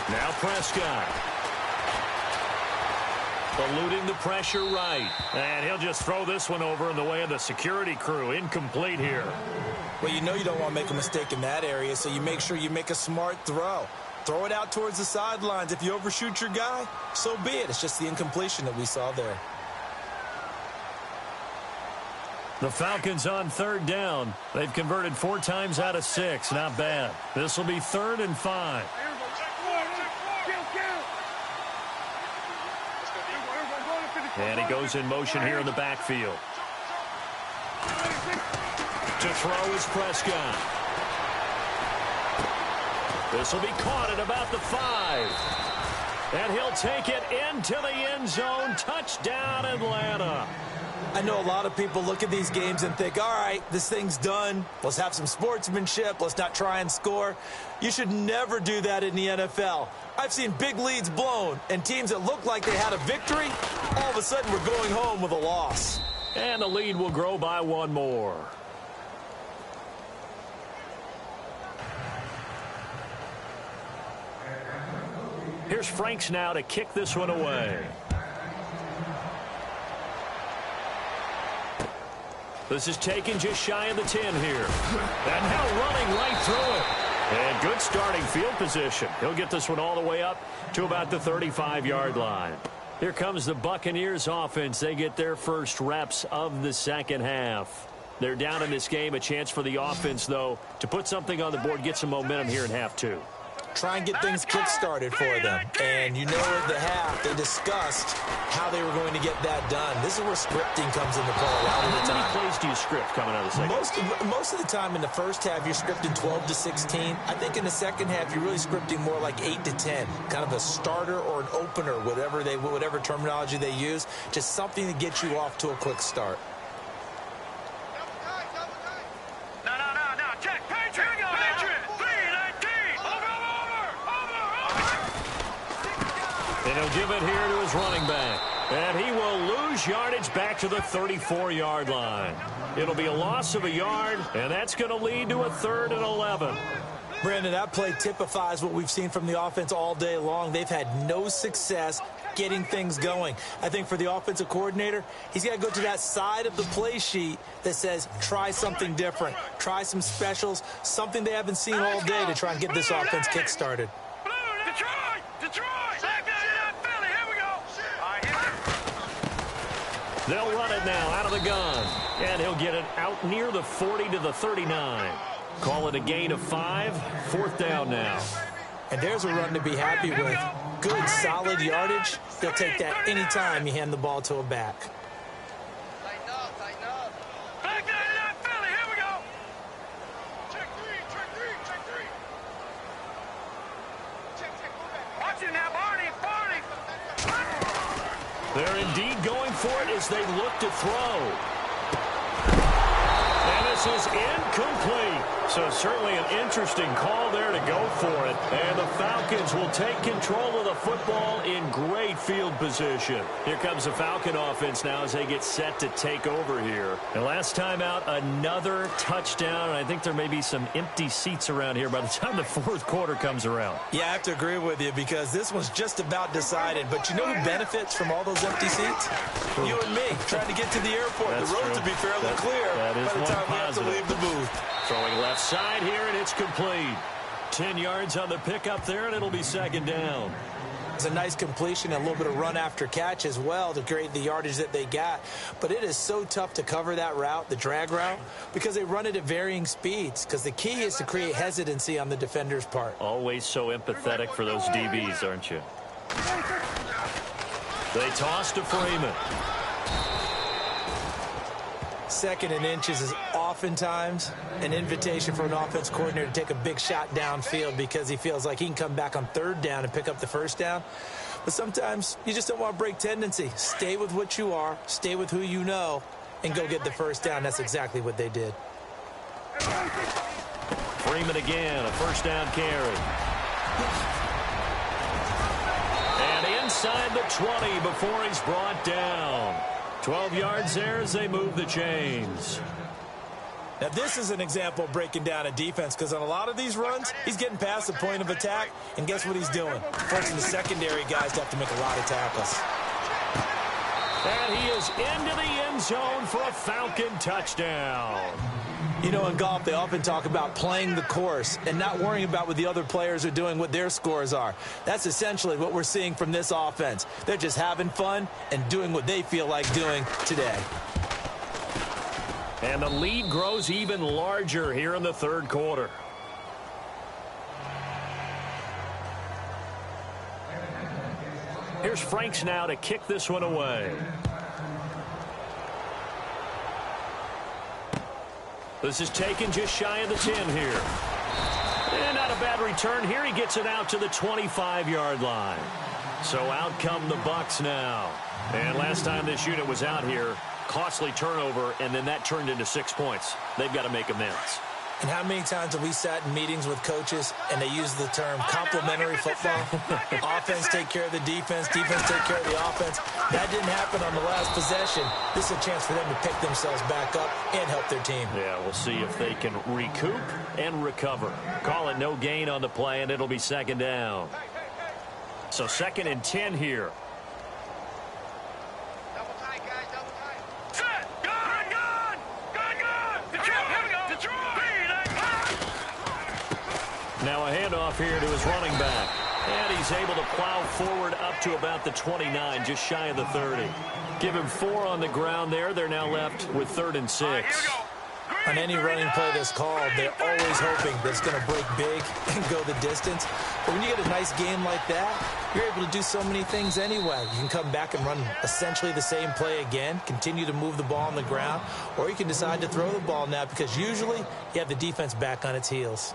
[SPEAKER 3] Now Prescott. Eluding the pressure right. And he'll just throw this one over in the way of the security crew. Incomplete here.
[SPEAKER 4] Well, you know you don't want to make a mistake in that area, so you make sure you make a smart throw. Throw it out towards the sidelines. If you overshoot your guy, so be it. It's just the incompletion that we saw there.
[SPEAKER 3] The Falcons on third down. They've converted 4 times out of 6. Not bad. This will be 3rd and 5. And he goes in motion here in the backfield. To throw is Prescott. This will be caught at about the 5. And he'll take it into the end zone. Touchdown, Atlanta.
[SPEAKER 4] I know a lot of people look at these games and think, all right, this thing's done. Let's have some sportsmanship. Let's not try and score. You should never do that in the NFL. I've seen big leads blown, and teams that look like they had a victory, all of a sudden we're going home with a loss.
[SPEAKER 3] And the lead will grow by 1 more. Here's Franks now to kick this one away. This is taken just shy of the 10 here. And now running right through it. And good starting field position. He'll get this one all the way up to about the 35-yard line. Here comes the Buccaneers offense. They get their first reps of the second half. They're down in this game. A chance for the offense, though, to put something on the board, get some momentum here in half 2.
[SPEAKER 4] try and get things kick-started for them. And you know at the half, they discussed how they were going to get that done. This is where scripting comes into play a lot of the time.
[SPEAKER 3] How many plays do you script coming out of the second?
[SPEAKER 4] Most of the time in the first half, you're scripting 12 to 16. I think in the second half, you're really scripting more like 8 to 10, kind of a starter or an opener, whatever terminology they use, just something to get you off to a quick start.
[SPEAKER 3] And he'll give it here to his running back. And he will lose yardage back to the 34-yard line. It'll be a loss of a yard, and that's going to lead to a 3rd and 11.
[SPEAKER 4] Brandon, that play typifies what we've seen from the offense all day long. They've had no success getting things going. I think for the offensive coordinator, he's got to go to that side of the play sheet that says try something different, try some specials, something they haven't seen all day to try and get this offense kick-started.
[SPEAKER 5] Detroit!
[SPEAKER 3] They'll run it now out of the gun. And he'll get it out near the 40 to the 39. Call it a gain of 5. 4th down now.
[SPEAKER 4] And there's a run to be happy with. Good, solid yardage. They'll take that any time you hand the ball to a back.
[SPEAKER 5] Tighten up. Back down to that Philly. Here we go. Check three. Check. Watch it now, Barney.
[SPEAKER 3] They're indeed going for it as they look to throw. And this is incomplete. So certainly an interesting call there to go for it. And the Falcons will take control of the football in great field position. Here comes the Falcon offense now as they get set to take over here. And last time out, another touchdown. And I think there may be some empty seats around here by the time the 4th quarter comes around.
[SPEAKER 4] Yeah, I have to agree with you because this one's just about decided. But you know who benefits from all those empty seats? You and me, trying to get to the airport.
[SPEAKER 3] That's
[SPEAKER 4] the road
[SPEAKER 3] true.
[SPEAKER 4] to be fairly clear
[SPEAKER 3] that is
[SPEAKER 4] by the time we have to leave the booth.
[SPEAKER 3] Throwing left side here, and it's complete. 10 yards on the pickup there, and it'll be 2nd down.
[SPEAKER 4] It's a nice completion and a little bit of run after catch as well to create the yardage that they got. But it is so tough to cover that route, the drag route, because they run it at varying speeds. Because the key is to create hesitancy on the defender's part.
[SPEAKER 3] Always so empathetic for those DBs, aren't you? They toss to Freeman.
[SPEAKER 4] 2nd and inches is oftentimes an invitation for an offense coordinator to take a big shot downfield because he feels like he can come back on 3rd down and pick up the 1st down. But sometimes you just don't want to break tendency. Stay with what you are, stay with who you know, and go get the 1st down. That's exactly what they did.
[SPEAKER 3] Freeman again, a 1st down carry. And inside the 20 before he's brought down. 12 yards there as they move the chains.
[SPEAKER 4] Now, this is an example of breaking down a defense because on a lot of these runs, he's getting past the point of attack, and guess what he's doing? Forcing the secondary guys to have to make a lot of tackles.
[SPEAKER 3] And he is into the end zone for a Falcon touchdown.
[SPEAKER 4] You know, in golf, they often talk about playing the course and not worrying about what the other players are doing, what their scores are. That's essentially what we're seeing from this offense. They're just having fun and doing what they feel like doing today.
[SPEAKER 3] And the lead grows even larger here in the 3rd quarter. Here's Franks now to kick this one away. This is taken just shy of the 10 here. And not a bad return here. He gets it out to the 25-yard line. So out come the Bucs now. And last time this unit was out here, costly turnover, and then that turned into 6 points. They've got to make amends.
[SPEAKER 4] And how many times have we sat in meetings with coaches and they use the term complementary football? Offense take care of the defense, defense take care of the offense. That didn't happen on the last possession. This is a chance for them to pick themselves back up and help their team.
[SPEAKER 3] Yeah, we'll see if they can recoup and recover. Call it no gain on the play, and it'll be 2nd down. So 2nd and 10 here.
[SPEAKER 5] Double tight, guys, double tight. Set! Gun! Detroit! Here we go! Detroit!
[SPEAKER 3] Now a handoff here to his running back. And he's able to plow forward up to about the 29, just shy of the 30. Give him 4 on the ground there. They're now left with 3rd and 6.
[SPEAKER 5] Here we go.
[SPEAKER 4] On any running play that's called, they're always hoping that it's going to break big and go the distance. But when you get a nice game like that, you're able to do so many things anyway. You can come back and run essentially the same play again, continue to move the ball on the ground, or you can decide to throw the ball now because usually you have the defense back on its heels.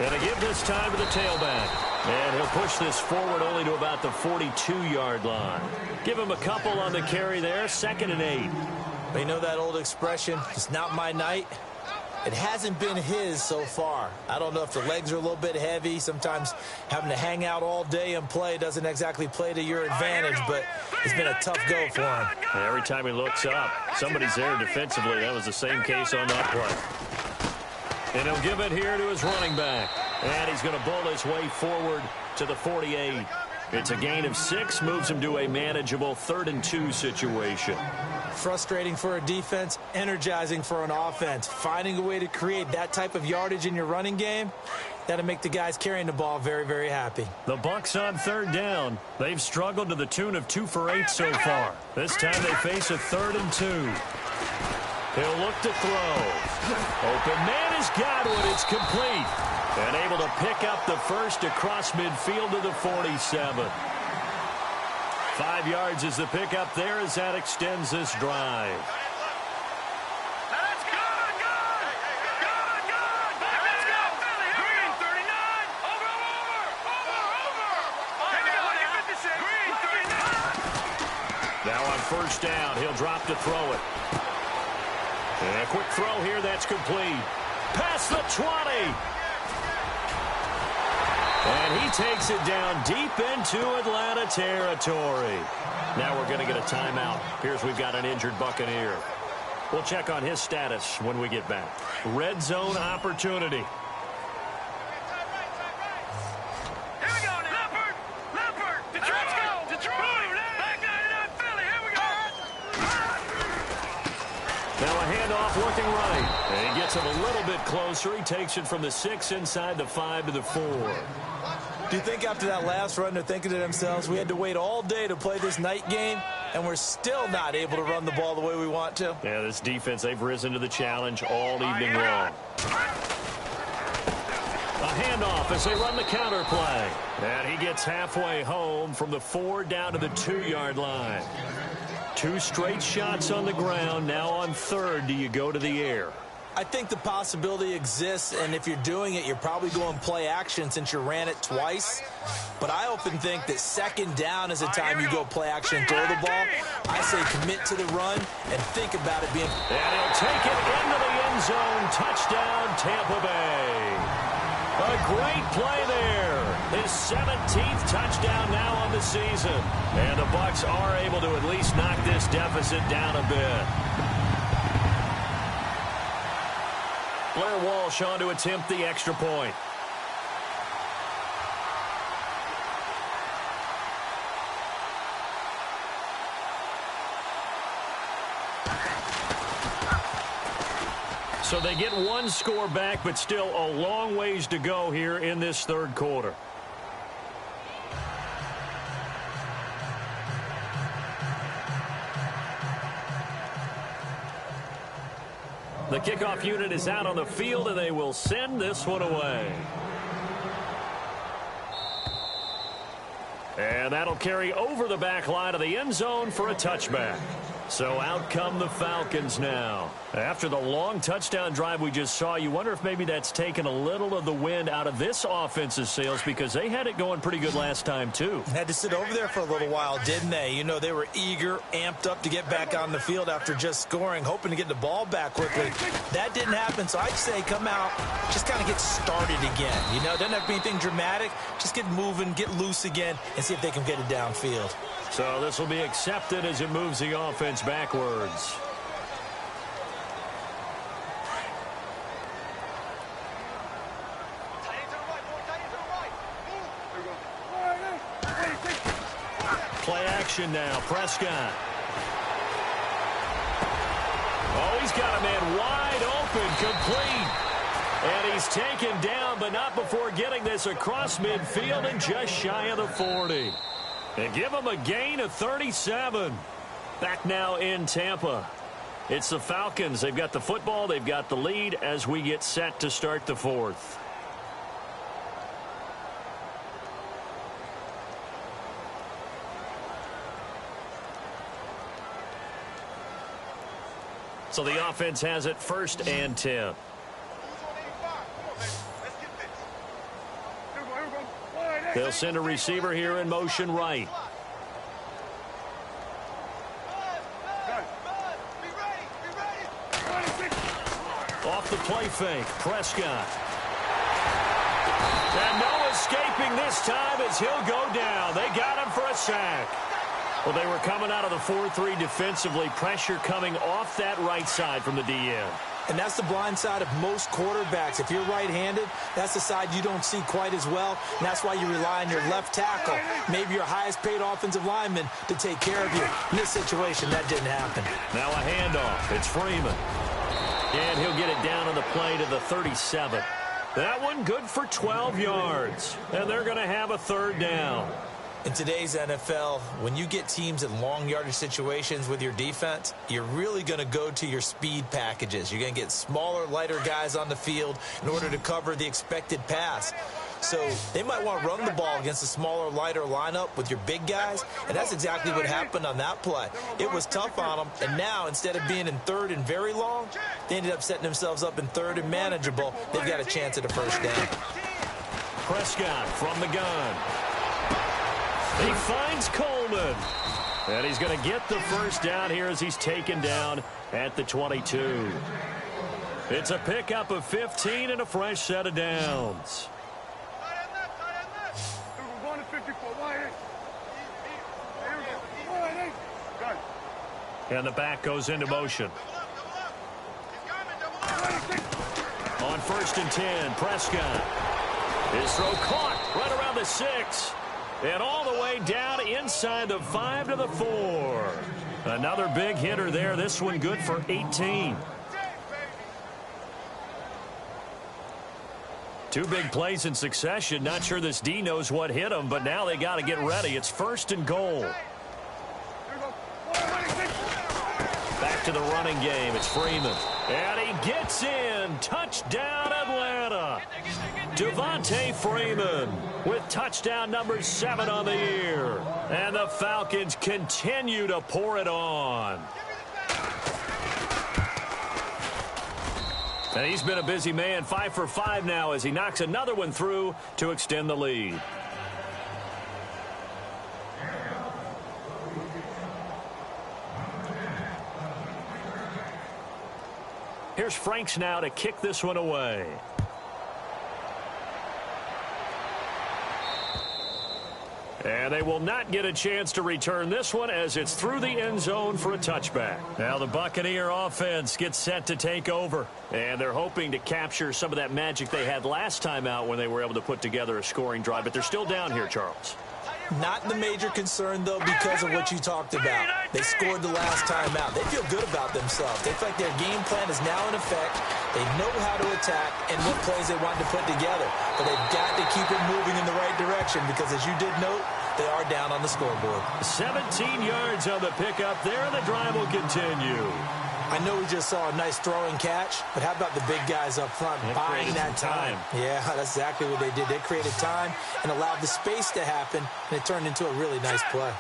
[SPEAKER 3] And a give this time to the tailback. And he'll push this forward only to about the 42-yard line. Give him a couple on the carry there, 2nd and 8.
[SPEAKER 4] But you know that old expression, it's not my night? It hasn't been his so far. I don't know if the legs are a little bit heavy. Sometimes having to hang out all day and play doesn't exactly play to your advantage, but it's been a tough go for him.
[SPEAKER 3] And every time he looks up, somebody's there defensively. That was the same case on that play. And he'll give it here to his running back. And he's going to bowl his way forward to the 48. It's a gain of 6, moves him to a manageable 3rd and 2 situation.
[SPEAKER 4] Frustrating for a defense, energizing for an offense. Finding a way to create that type of yardage in your running game, that'll make the guys carrying the ball very, very happy.
[SPEAKER 3] The Bucs on 3rd down. They've struggled to the tune of 2 for 8 so far. This time they face a 3rd and 2. He'll look to throw. Open man is Godwin. It's complete. And able to pick up the first across midfield to the 47. 5 yards is the pickup there as that extends this drive.
[SPEAKER 5] Let's go! Let's go! Green 39! Over! Green 39!
[SPEAKER 3] Now on 1st down, he'll drop to throw it. And a quick throw here, that's complete. Past the 20. And he takes it down deep into Atlanta territory. Now we're going to get a timeout. Here's we've got an injured Buccaneer. We'll check on his status when we get back. Red zone opportunity.
[SPEAKER 5] Here we go now. Leopard! Detroit! Back 99 Philly, here we go!
[SPEAKER 3] Now a handoff looking right. And he gets it a little bit closer. He takes it from the 6 inside the 5 to the 4.
[SPEAKER 4] Do you think after that last run they're thinking to themselves, we had to wait all day to play this night game, and we're still not able to run the ball the way we want to?
[SPEAKER 3] Yeah, this defense, they've risen to the challenge all evening long. A handoff as they run the counter play. And he gets halfway home from the 4 down to the 2-yard line. 2 straight shots on the ground. Now on 3rd, do you go to the air?
[SPEAKER 4] I think the possibility exists, and if you're doing it, you're probably going play action since you ran it twice. But I often think that 2nd down is a time you go play action and throw the ball. I say commit to the run and think about it being...
[SPEAKER 3] And he'll take it into the end zone. Touchdown, Tampa Bay. A great play there. His 17th touchdown now on the season. And the Bucs are able to at least knock this deficit down a bit. Blair Walsh on to attempt the extra point. So they get 1 score back, but still a long ways to go here in this 3rd quarter. The kickoff unit is out on the field, and they will send this one away. And that'll carry over the back line of the end zone for a touchback. So out come the Falcons now. After the long touchdown drive we just saw, you wonder if maybe that's taken a little of the wind out of this offense's sails because they had it going pretty good last time too.
[SPEAKER 4] Had to sit over there for a little while, didn't they? You know, they were eager, amped up to get back on the field after just scoring, hoping to get the ball back quickly. That didn't happen, so I'd say come out, just kind of get started again. You know, doesn't have to be anything dramatic. Just get moving, get loose again, and see if they can get it downfield.
[SPEAKER 3] So this will be accepted as it moves the offense backwards. Play action now. Prescott. Oh, he's got a man wide open, complete. And he's taken down, but not before getting this across midfield and just shy of the 40. And give him a gain of 37. Back now in Tampa. It's the Falcons. They've got the football. They've got the lead as we get set to start the fourth. So the offense has it 1st and 10. They'll send a receiver here in motion right. Off the play fake, Prescott. And no escaping this time as he'll go down. They got him for a sack. Well, they were coming out of the 4-3 defensively. Pressure coming off that right side from the DN.
[SPEAKER 4] And that's the blind side of most quarterbacks. If you're right-handed, that's the side you don't see quite as well. And that's why you rely on your left tackle, maybe your highest-paid offensive lineman, to take care of you. In this situation, that didn't happen.
[SPEAKER 3] Now a handoff. It's Freeman. And he'll get it down on the play to the 37. That one good for 12 yards. And they're going to have a 3rd down.
[SPEAKER 4] In today's NFL, when you get teams in long yardage situations with your defense, you're really going to go to your speed packages. You're going to get smaller, lighter guys on the field in order to cover the expected pass. So they might want to run the ball against a smaller, lighter lineup with your big guys, and that's exactly what happened on that play. It was tough on them, and now instead of being in 3rd and very long, they ended up setting themselves up in 3rd and manageable. They've got a chance at a 1st down.
[SPEAKER 3] Prescott from the gun. He finds Coleman. And he's going to get the 1st down here as he's taken down at the 22. It's a pickup of 15 and a fresh set of downs. And the back goes into motion. On 1st and 10, Prescott. His throw caught right around the 6. And all the way down inside the 5 to the 4. Another big hitter there. This one good for 18. 2 big plays in succession. Not sure this D knows what hit him, but now they got to get ready. It's 1st and goal. Back to the running game. It's Freeman. And he gets in. Touchdown, Atlanta. Devontae Freeman with touchdown number 7 on the year. And the Falcons continue to pour it on. And he's been a busy man, 5 for 5 now as he knocks another one through to extend the lead. Here's Franks now to kick this one away. And they will not get a chance to return this one as it's through the end zone for a touchback. Now the Buccaneer offense gets set to take over. And they're hoping to capture some of that magic they had last time out when they were able to put together a scoring drive. But they're still down here, Charles.
[SPEAKER 4] Not the major concern, though, because of what you talked about. They scored the last time out. They feel good about themselves. They feel like their game plan is now in effect. They know how to attack and what plays they want to put together. But they've got to keep it moving in the right direction because, as you did note, they are down on the scoreboard.
[SPEAKER 3] 17 yards on the pickup there, and the drive will continue.
[SPEAKER 4] I know we just saw a nice throwing catch, but how about the big guys up front buying that time? Yeah, that's exactly what they did. They created time and allowed the space to happen, and it turned into a really nice play.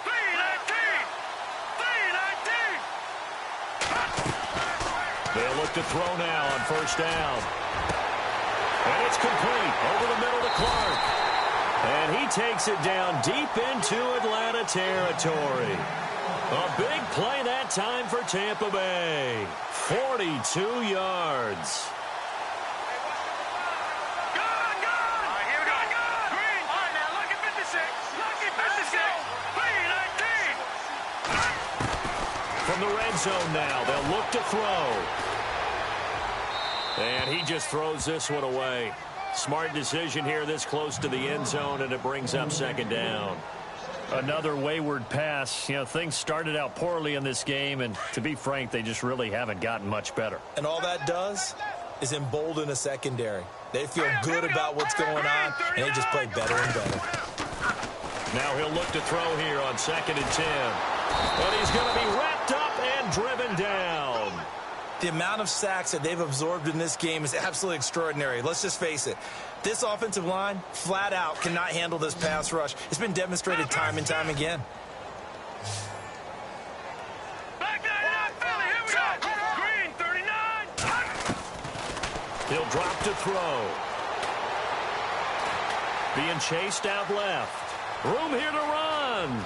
[SPEAKER 3] They'll look to throw now on 1st down. And it's complete over the middle to Clark. And he takes it down deep into Atlanta territory. A big play that time for Tampa Bay. 42 yards. From the red zone now, they'll look to throw. And he just throws this one away. Smart decision here this close to the end zone, and it brings up 2nd down. Another wayward pass. You know, things started out poorly in this game, and to be frank, they just really haven't gotten much better.
[SPEAKER 4] And all that does is embolden a secondary. They feel good about what's going on, and they just play better and better.
[SPEAKER 3] Now he'll look to throw here on 2nd and 10. And he's going to be wrapped up and driven down.
[SPEAKER 4] The amount of sacks that they've absorbed in this game is absolutely extraordinary. Let's just face it. This offensive line, flat out, cannot handle this pass rush. It's been demonstrated time and time again.
[SPEAKER 5] Green, 39.
[SPEAKER 3] He'll drop to throw. Being chased out left. Room here to run.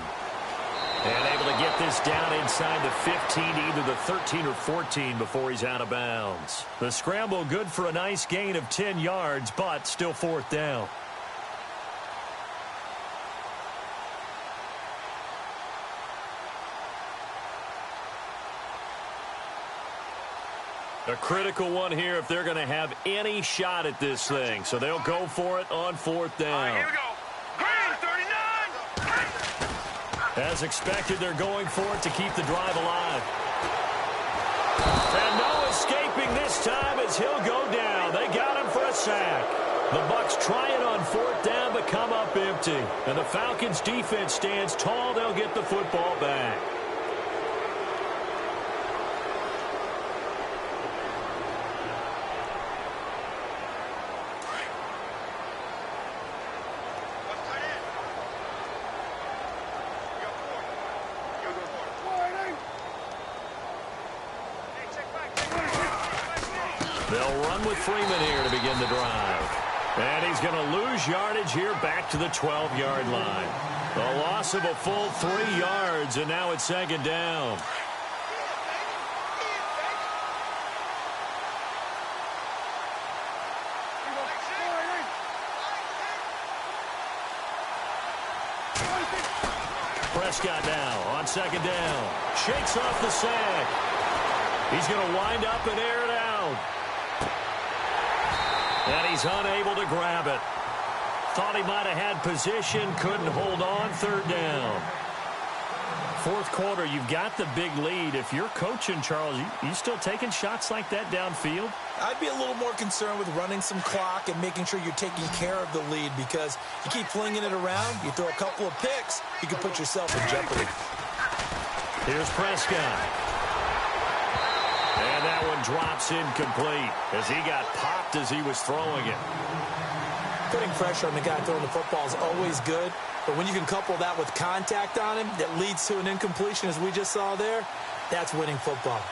[SPEAKER 3] And able to get this down inside the 15, either the 13 or 14 before he's out of bounds. The scramble good for a nice gain of 10 yards, but still 4th down. A critical one here if they're going to have any shot at this thing. So they'll go for it on 4th down.
[SPEAKER 5] All right, here we go. Green, 39.
[SPEAKER 3] As expected, they're going for it to keep the drive alive. And no escaping this time as he'll go down. They got him for a sack. The Bucs try it on 4th down but come up empty. And the Falcons defense stands tall. They'll get the football back. They'll run with Freeman here to begin the drive. And he's going to lose yardage here back to the 12-yard line. A loss of a full 3 yards, and now it's 2nd down. Prescott now on 2nd down. Shakes off the sack. He's going to wind up and air it out. And he's unable to grab it. Thought he might have had position, couldn't hold on. 3rd down. 4th quarter, you've got the big lead. If you're coaching, Charles, you still taking shots like that downfield?
[SPEAKER 4] I'd be a little more concerned with running some clock and making sure you're taking care of the lead, because you keep flinging it around, you throw a couple of picks, you can put yourself in jeopardy.
[SPEAKER 3] Here's Prescott. And that one drops incomplete as he got popped as he was throwing it.
[SPEAKER 4] Putting pressure on the guy throwing the football is always good, but when you can couple that with contact on him that leads to an incompletion, as we just saw there, that's winning football.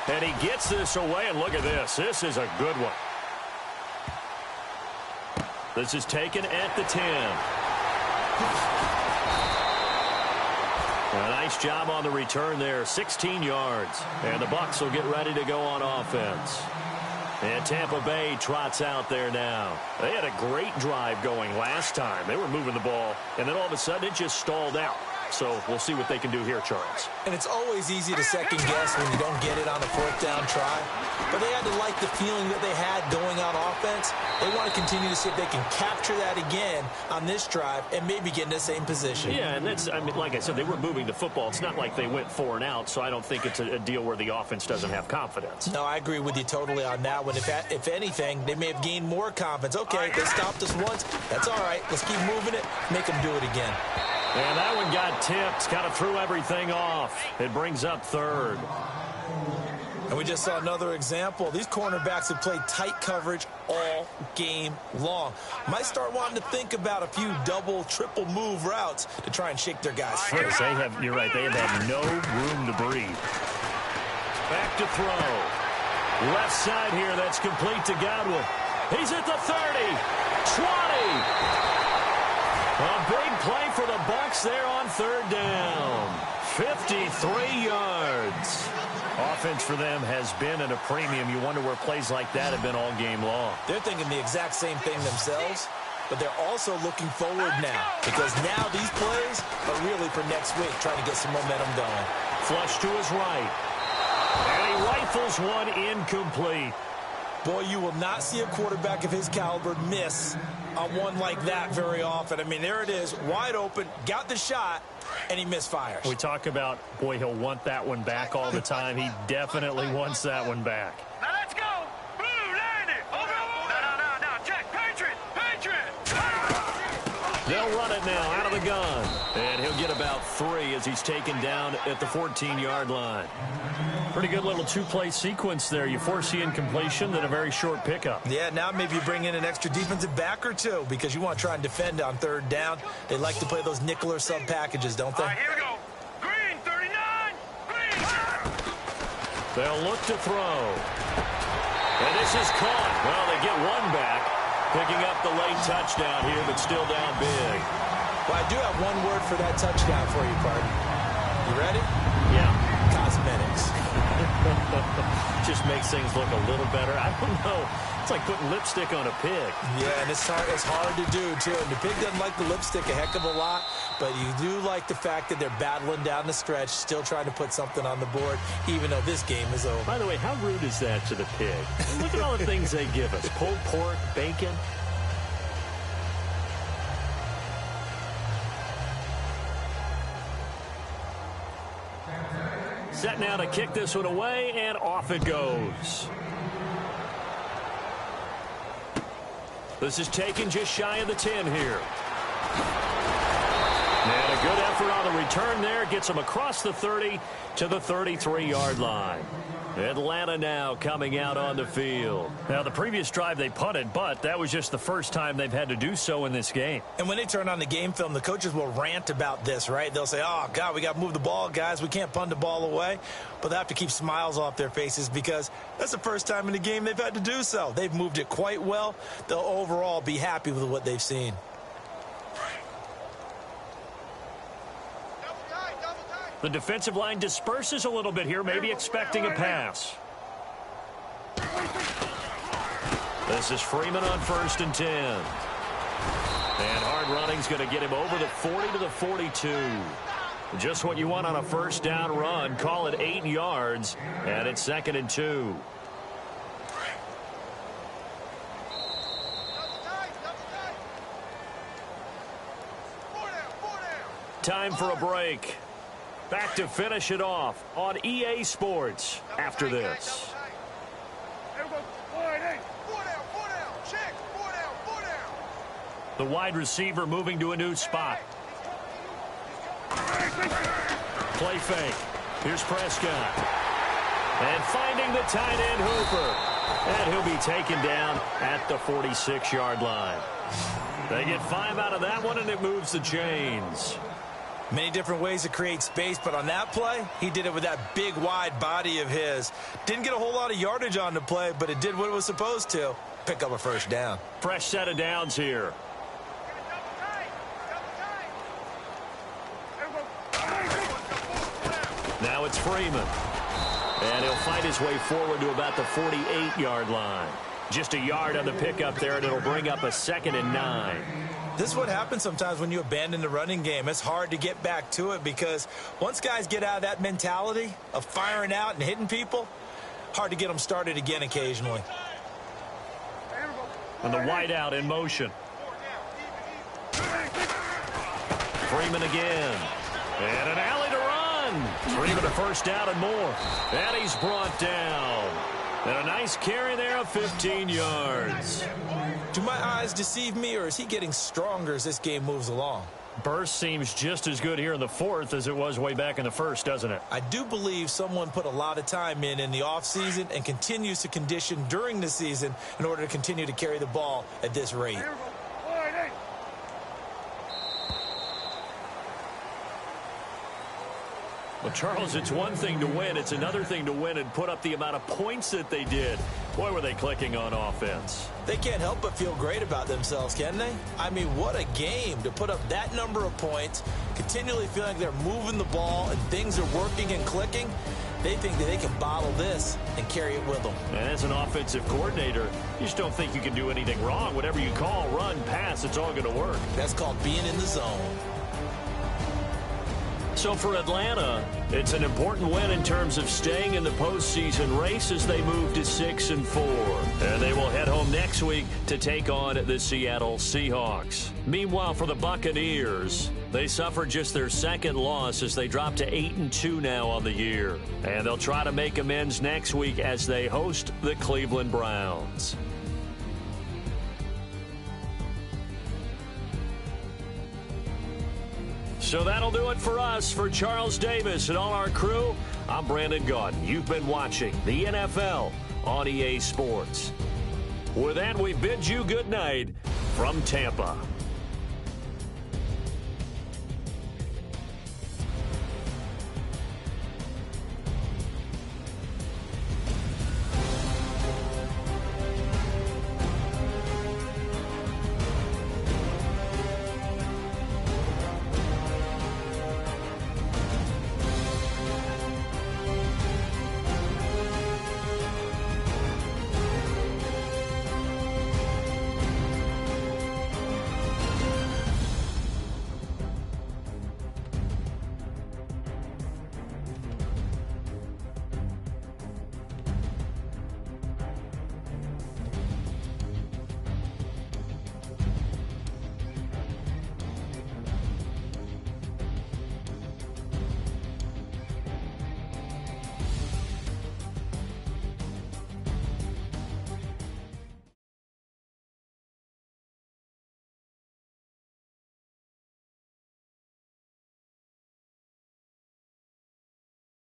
[SPEAKER 3] And he gets this away, and look at this. This is a good one. This is taken at the 10. A nice job on the return there, 16 yards. And the Bucs will get ready to go on offense. And Tampa Bay trots out there now. They had a great drive going last time. They were moving the ball, and then all of a sudden it just stalled out. So we'll see what they can do here, Charles.
[SPEAKER 4] And it's always easy to second guess when you don't get it on a 4th down try. But they had to like the feeling that they had going on offense. They want to continue to see if they can capture that again on this drive and maybe get in the same position.
[SPEAKER 3] Yeah, and that's, I mean, like I said, they were moving the football. It's not like they went 4 and out, so I don't think it's a deal where the offense doesn't have confidence.
[SPEAKER 4] No, I agree with you totally on that one. If anything, they may have gained more confidence. Okay, they stopped us once. That's all right. Let's keep moving it. Make them do it again.
[SPEAKER 3] And that one got tipped, kind of threw everything off. It brings up 3rd.
[SPEAKER 4] And we just saw another example. These cornerbacks have played tight coverage all game long. Might start wanting to think about a few double, triple move routes to try and shake their guys free.
[SPEAKER 3] Yes, you're right, they have had no room to breathe. Back to throw. Left side here, that's complete to Godwin. He's at the 30, 20. A big play for the Bucs there on 3rd down. 53 yards. Offense for them has been at a premium. You wonder where plays like that have been all game long.
[SPEAKER 4] They're thinking the exact same thing themselves, but they're also looking forward now, because now these plays are really for next week, trying to get some momentum going.
[SPEAKER 3] Flush to his right. And he rifles one incomplete.
[SPEAKER 4] Boy, you will not see a quarterback of his caliber miss on one like that very often. I mean, there it is, wide open, got the shot, and he misfires.
[SPEAKER 3] We talk about, boy, he'll want that one back all the time. He definitely wants that one back.
[SPEAKER 5] Now let's go. Blue, land it. No. Check. Patriot.
[SPEAKER 3] They'll run it now out of the gun. And he'll get about 3 as he's taken down at the 14-yard line. Pretty good little two-play sequence there. You force the incompletion, then a very short pickup.
[SPEAKER 4] Yeah, now maybe you bring in an extra defensive back or two because you want to try and defend on 3rd down. They like to play those nickel or sub packages, don't they?
[SPEAKER 5] All right, here we go. Green, 39. Green.
[SPEAKER 3] They'll look to throw. And this is caught. Well, they get one back, picking up the late touchdown here, but still down big.
[SPEAKER 4] Well, I do have one word for that touchdown for you, Carter. You ready?
[SPEAKER 3] Yeah.
[SPEAKER 4] Cosmetics.
[SPEAKER 3] Just makes things look a little better. I don't know. It's like putting lipstick on a pig.
[SPEAKER 4] Yeah, and it's hard to do, too. And the pig doesn't like the lipstick a heck of a lot, but you do like the fact that they're battling down the stretch, still trying to put something on the board, even though this game is over.
[SPEAKER 3] By the way, how rude is that to the pig? Look at all the things they give us. Pulled pork, bacon. Set now to kick this one away, and off it goes. This is taken just shy of the 10 here. And a good effort on the return there. Gets him across the 30 to the 33-yard line. Atlanta now coming out on the field. Now, the previous drive they punted, but that was just the first time they've had to do so in this game.
[SPEAKER 4] And when they turn on the game film, the coaches will rant about this, right? They'll say, oh, God, we got to move the ball, guys. We can't punt the ball away. But they have to keep smiles off their faces because that's the first time in the game they've had to do so. They've moved it quite well. They'll overall be happy with what they've seen.
[SPEAKER 3] The defensive line disperses a little bit here, maybe expecting a pass. This is Freeman on 1st and 10. And hard running's going to get him over the 40 to the 42. Just what you want on a first down run. Call it 8 yards, and it's 2nd and 2. Time for a break. Back to finish it off on EA Sports after this. The wide receiver moving to a new spot. Play fake. Here's Prescott. And finding the tight end Hooper. And he'll be taken down at the 46-yard line. They get 5 out of that one, and it moves the chains.
[SPEAKER 4] Many different ways to create space, but on that play, he did it with that big, wide body of his. Didn't get a whole lot of yardage on the play, but it did what it was supposed to. Pick up a first down.
[SPEAKER 3] Fresh set of downs here. Now it's Freeman. And he'll fight his way forward to about the 48-yard line. Just a yard on the pickup there, and it'll bring up a 2nd and 9.
[SPEAKER 4] This is what happens sometimes when you abandon the running game. It's hard to get back to it because once guys get out of that mentality of firing out and hitting people, hard to get them started again occasionally.
[SPEAKER 3] And the wideout in motion. Freeman again. And an alley to run. Freeman a first down and more. And he's brought down. And a nice carry there of 15 yards.
[SPEAKER 4] Do my eyes deceive me, or is he getting stronger as this game moves along?
[SPEAKER 3] Burst seems just as good here in the 4th as it was way back in the 1st, doesn't it?
[SPEAKER 4] I do believe someone put a lot of time in the offseason and continues to condition during the season in order to continue to carry the ball at this rate.
[SPEAKER 3] Well, Charles, it's one thing to win. It's another thing to win and put up the amount of points that they did. Boy, were they clicking on offense.
[SPEAKER 4] They can't help but feel great about themselves, can they? I mean, what a game to put up that number of points, continually feeling like they're moving the ball and things are working and clicking. They think that they can bottle this and carry it with them.
[SPEAKER 3] And as an offensive coordinator, you just don't think you can do anything wrong. Whatever you call, run, pass, it's all going to work.
[SPEAKER 4] That's called being in the zone.
[SPEAKER 3] So for Atlanta, it's an important win in terms of staying in the postseason race as they move to 6-4. And they will head home next week to take on the Seattle Seahawks. Meanwhile, for the Buccaneers, they suffered just their second loss as they drop to 8-2 now on the year. And they'll try to make amends next week as they host the Cleveland Browns. So that'll do it for us. For Charles Davis and all our crew, I'm Brandon Gaudin. You've been watching the NFL on EA Sports. With that, we bid you good night from Tampa.